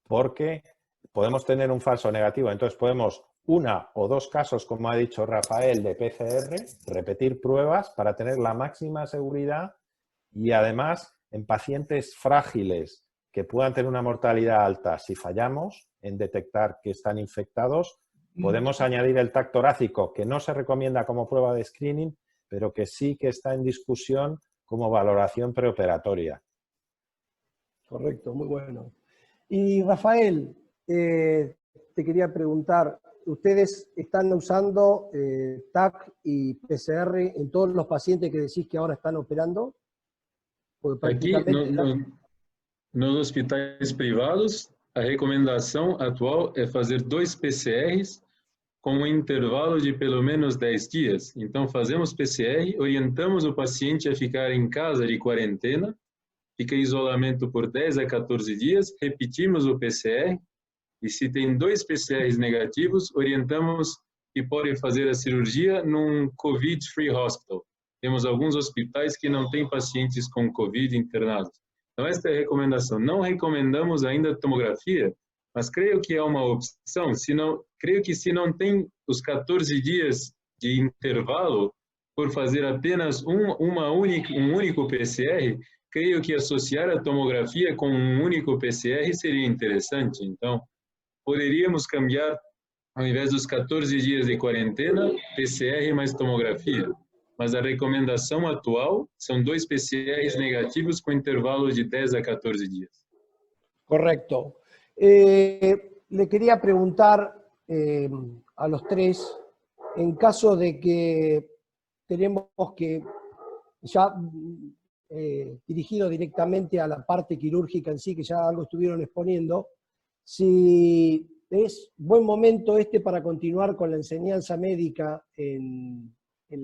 porque podemos tener un falso negativo. Entonces, podemos una o dos casos, como ha dicho Rafael, de PCR, repetir pruebas para tener la máxima seguridad y además en pacientes frágiles que puedan tener una mortalidad alta, si fallamos en detectar que están infectados, podemos añadir el TAC torácico, que no se recomienda como prueba de screening, pero que sí que está en discusión como valoración preoperatoria. Correcto, muy bueno. Y Rafael, te quería preguntar, ¿ustedes están usando TAC y PCR en todos los pacientes que decís que ahora están operando? Aquí nos hospitais privados, a recomendação atual é fazer 2 PCRs com um intervalo de pelo menos 10 dias. Então, fazemos PCR, orientamos o paciente a ficar em casa de quarentena, fica em isolamento por 10 a 14 dias, repetimos o PCR, e se tem 2 PCRs negativos, orientamos que pode fazer a cirurgia num COVID-free hospital. Temos alguns hospitais que não têm pacientes com COVID internados. Então, esta é a recomendação. Não recomendamos ainda tomografia, mas creio que é uma opção. Creio que se não tem os 14 dias de intervalo, por fazer apenas um único PCR, creio que associar a tomografia com um único PCR seria interessante. Então, poderíamos cambiar, ao invés dos 14 dias de quarentena, PCR mais tomografia. Mas a recomendação atual são 2 PCRs negativos com intervalo de 10 a 14 dias. Correcto. Le quería preguntar a los tres, en caso de que tenemos que, ya dirigido directamente a la parte quirúrgica en sí, que ya algo estuvieron exponiendo, si es buen momento para continuar con la enseñanza médica en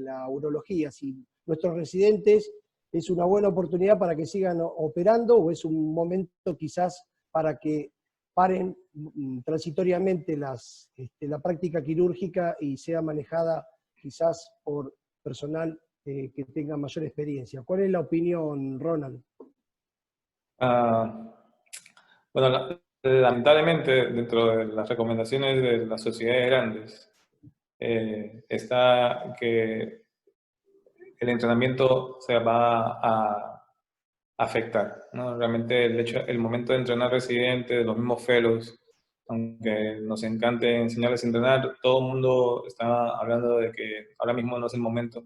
la urología, si nuestros residentes es una buena oportunidad para que sigan operando o es un momento quizás para que paren transitoriamente la práctica quirúrgica y sea manejada quizás por personal que tenga mayor experiencia. ¿Cuál es la opinión, Ronald? Bueno, lamentablemente dentro de las recomendaciones de las sociedades grandes está que el entrenamiento se va a afectar, ¿no? Realmente el momento de entrenar residentes, los mismos fellows, aunque nos encante enseñarles a entrenar, todo el mundo está hablando de que ahora mismo no es el momento,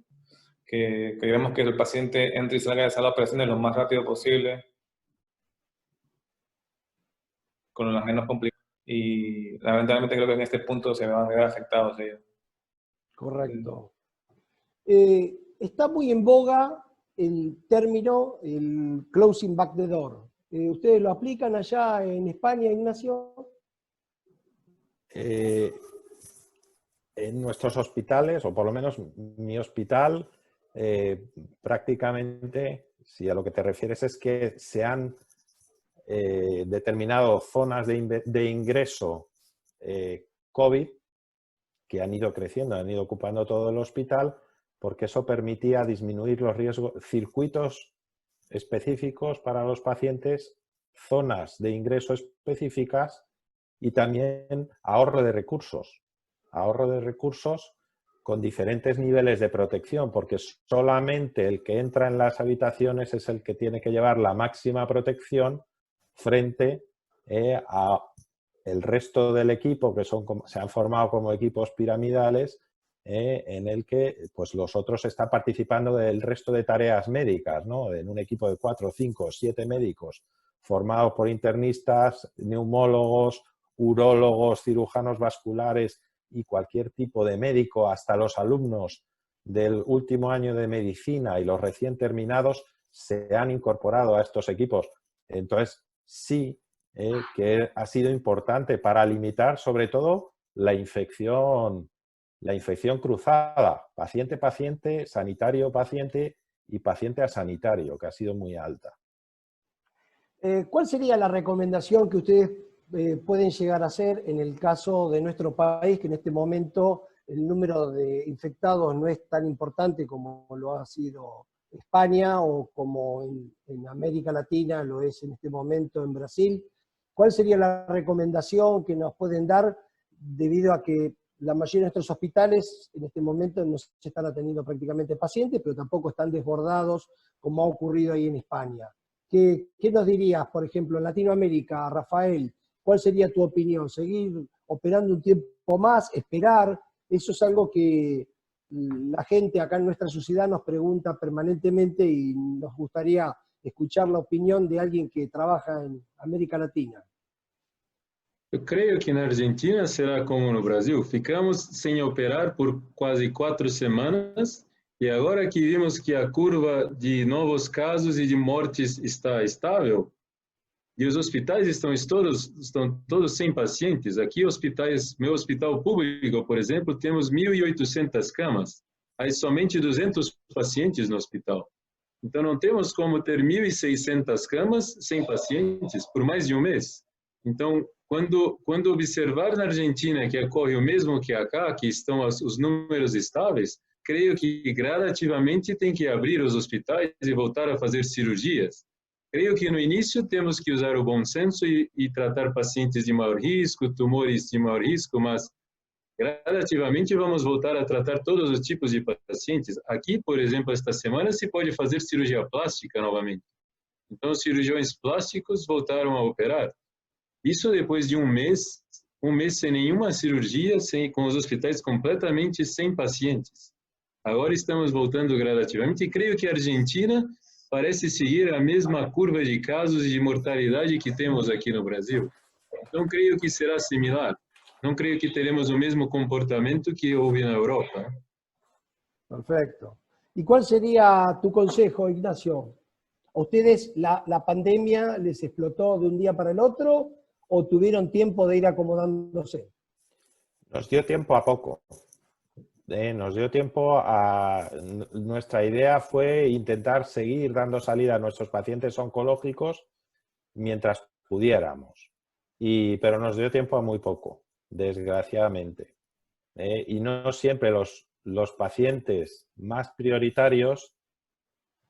que queremos que el paciente entre y salga de sala de operaciones lo más rápido posible, con las menos complicaciones, y lamentablemente creo que en este punto se van a ver afectados ellos. Correcto. Está muy en boga el término, el closing back the door. ¿Ustedes lo aplican allá en España, Ignacio? En nuestros hospitales, o por lo menos mi hospital, prácticamente, si a lo que te refieres es que se han determinado zonas de ingreso COVID que han ido creciendo, han ido ocupando todo el hospital, porque eso permitía disminuir los riesgos, circuitos específicos para los pacientes, zonas de ingreso específicas y también ahorro de recursos con diferentes niveles de protección, porque solamente el que entra en las habitaciones es el que tiene que llevar la máxima protección frente a el resto del equipo, que se han formado como equipos piramidales, en el que pues, los otros están participando del resto de tareas médicas, ¿no? En un equipo de 4, 5, 7 médicos formados por internistas, neumólogos, urólogos, cirujanos vasculares y cualquier tipo de médico, hasta los alumnos del último año de medicina y los recién terminados, se han incorporado a estos equipos. Entonces, sí que ha sido importante para limitar sobre todo la infección cruzada, paciente-paciente, sanitario-paciente y paciente a sanitario, que ha sido muy alta. ¿Cuál sería la recomendación que ustedes pueden llegar a hacer en el caso de nuestro país, que en este momento el número de infectados no es tan importante como lo ha sido España o como en América Latina lo es en este momento en Brasil? ¿Cuál sería la recomendación que nos pueden dar debido a que la mayoría de nuestros hospitales en este momento no se están atendiendo prácticamente pacientes, pero tampoco están desbordados como ha ocurrido ahí en España? ¿Qué nos dirías, por ejemplo, en Latinoamérica, Rafael? ¿Cuál sería tu opinión? ¿Seguir operando un tiempo más? ¿Esperar? Eso es algo que la gente acá en nuestra sociedad nos pregunta permanentemente y nos gustaría escuchar la opinión de alguien que trabaja en América Latina. Eu creio que na Argentina será como no Brasil. Ficamos sem operar por quase 4 semanas e agora que vimos que a curva de novos casos e de mortes está estável, E os hospitais estão todos sem pacientes. Aqui, meu hospital público, por exemplo, temos 1.800 camas. Há somente 200 pacientes no hospital. Então, não temos como ter 1.600 camas sem pacientes por mais de um mês. Então, quando observar na Argentina que ocorre o mesmo que acá, que estão os números estáveis, creio que gradativamente tem que abrir os hospitais e voltar a fazer cirurgias. Creio que no início temos que usar o bom senso e tratar pacientes de maior risco, tumores de maior risco, mas gradativamente vamos voltar a tratar todos os tipos de pacientes. Aqui, por exemplo, esta semana se pode fazer cirurgia plástica novamente. Então, os cirurgiões plásticos voltaram a operar. Isso depois de um mês sem nenhuma cirurgia, com os hospitais completamente sem pacientes. Agora estamos voltando gradativamente e creio que a Argentina parece seguir a mesma curva de casos e de mortalidade que temos aqui no Brasil. Então, creio que será similar. Não creio que teremos o mesmo comportamento que houve na Europa. Perfecto. ¿Y cuál sería tu consejo, Ignacio? ¿A ustedes la pandemia les explotó de un día para el otro o tuvieron tiempo de ir acomodándose? Nos dio tiempo a poco. Nos dio tiempo a... Nuestra idea fue intentar seguir dando salida a nuestros pacientes oncológicos mientras pudiéramos. Pero nos dio tiempo a muy poco, desgraciadamente. Y no siempre los pacientes más prioritarios,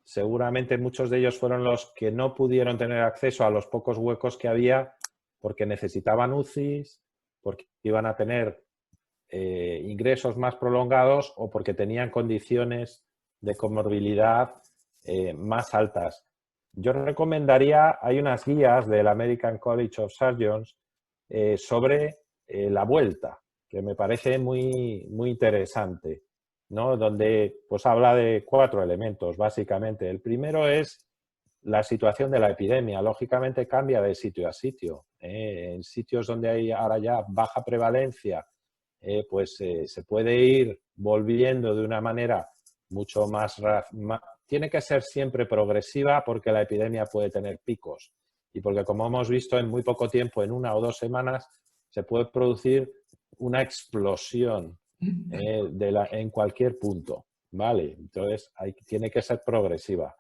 seguramente muchos de ellos fueron los que no pudieron tener acceso a los pocos huecos que había porque necesitaban UCIs, porque iban a tener ingresos más prolongados o porque tenían condiciones de comorbilidad más altas. Yo recomendaría, hay unas guías del American College of Surgeons sobre la vuelta, que me parece muy, muy interesante, ¿no? Donde pues habla de 4 elementos, básicamente. El primero es la situación de la epidemia. Lógicamente cambia de sitio a sitio. En sitios donde hay ahora ya baja prevalencia, pues se puede ir volviendo de una manera mucho más... Tiene que ser siempre progresiva porque la epidemia puede tener picos y porque, como hemos visto, en muy poco tiempo, en 1 o 2 semanas, se puede producir una explosión en cualquier punto, ¿vale? Entonces, tiene que ser progresiva.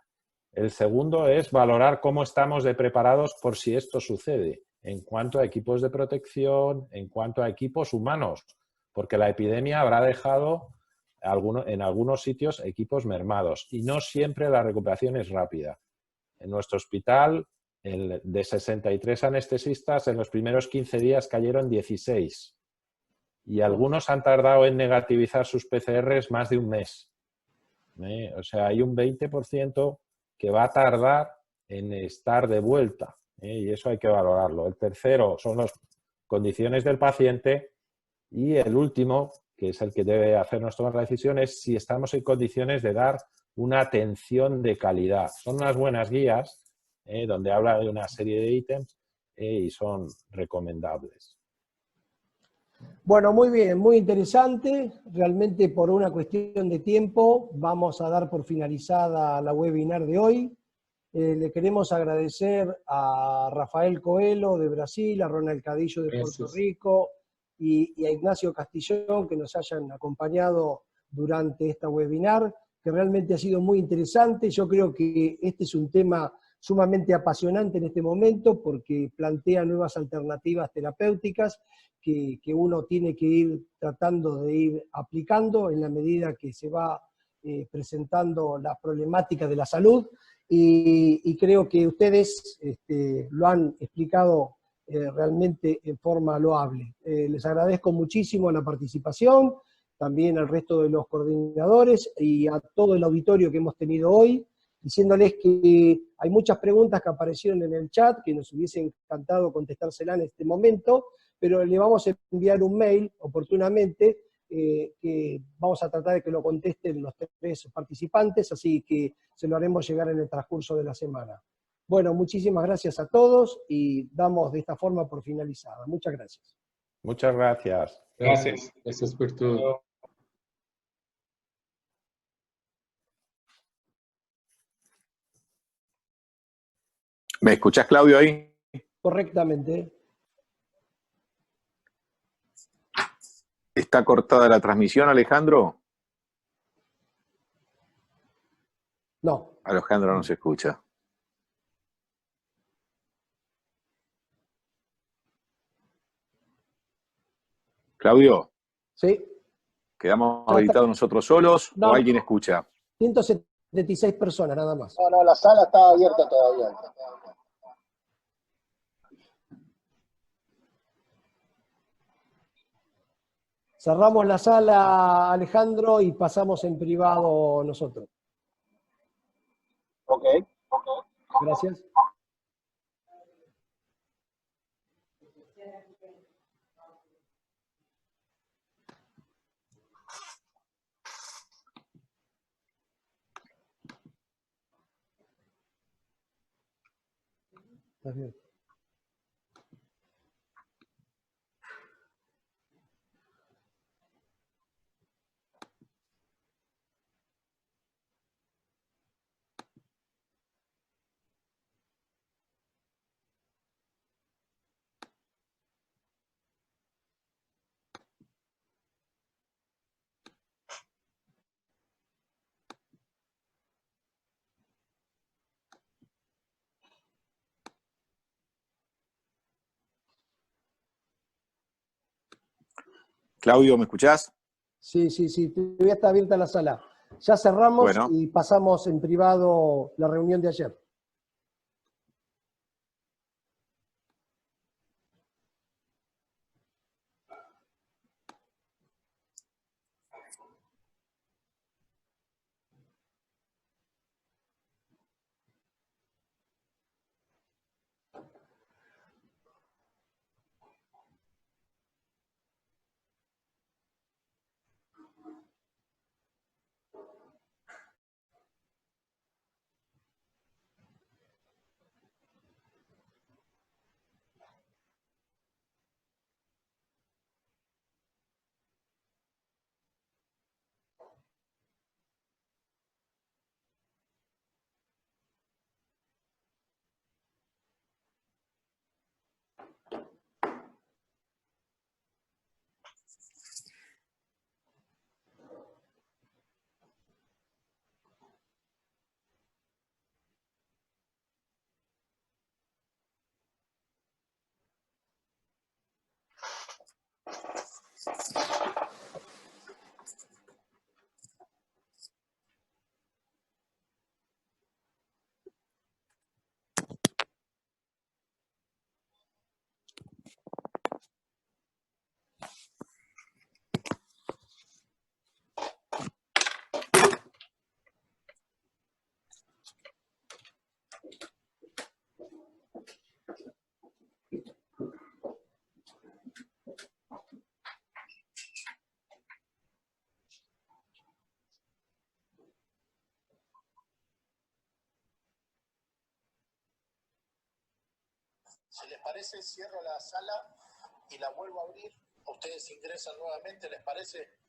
El segundo es valorar cómo estamos de preparados por si esto sucede, en cuanto a equipos de protección, en cuanto a equipos humanos, porque la epidemia habrá dejado en algunos sitios equipos mermados y no siempre la recuperación es rápida. En nuestro hospital, de 63 anestesistas, en los primeros 15 días cayeron 16 y algunos han tardado en negativizar sus PCRs más de un mes. O sea, hay un 20% que va a tardar en estar de vuelta y eso hay que valorarlo. El tercero son las condiciones del paciente y el último, que es el que debe hacernos tomar la decisión, es si estamos en condiciones de dar una atención de calidad. Son unas buenas guías donde habla de una serie de ítems y son recomendables. Bueno, muy bien, muy interesante. Realmente por una cuestión de tiempo vamos a dar por finalizada la webinar de hoy. Le queremos agradecer a Rafael Coelho de Brasil, a Ronald Cadillo de Puerto Rico y a Ignacio Castillón que nos hayan acompañado durante esta webinar, que realmente ha sido muy interesante. Yo creo que este es un tema sumamente apasionante en este momento porque plantea nuevas alternativas terapéuticas que uno tiene que ir tratando de ir aplicando en la medida que se va presentando la problemática de la salud y creo que ustedes lo han explicado realmente en forma loable. Les agradezco muchísimo la participación, también al resto de los coordinadores y a todo el auditorio que hemos tenido hoy, diciéndoles que hay muchas preguntas que aparecieron en el chat, que nos hubiese encantado contestársela en este momento, pero le vamos a enviar un mail oportunamente, que vamos a tratar de que lo contesten los 3 participantes, así que se lo haremos llegar en el transcurso de la semana. Bueno, muchísimas gracias a todos y damos de esta forma por finalizada. Muchas gracias. Muchas gracias. Gracias. Gracias por todo. ¿Me escuchás, Claudio, ahí? correctamente. ¿Está cortada la transmisión, Alejandro? No. Alejandro no se escucha. Claudio, Sí. ¿quedamos No, habilitados nosotros solos no, o alguien escucha? 176 personas nada más. No, la sala está abierta todavía. Cerramos la sala, Alejandro, y pasamos en privado nosotros. Ok. Gracias. Estás bien. Claudio, ¿me escuchás? Sí, todavía está abierta la sala. Ya cerramos Bueno. y pasamos en privado la reunión de ayer. Si les parece, cierro la sala y la vuelvo a abrir. Ustedes ingresan nuevamente, ¿les parece?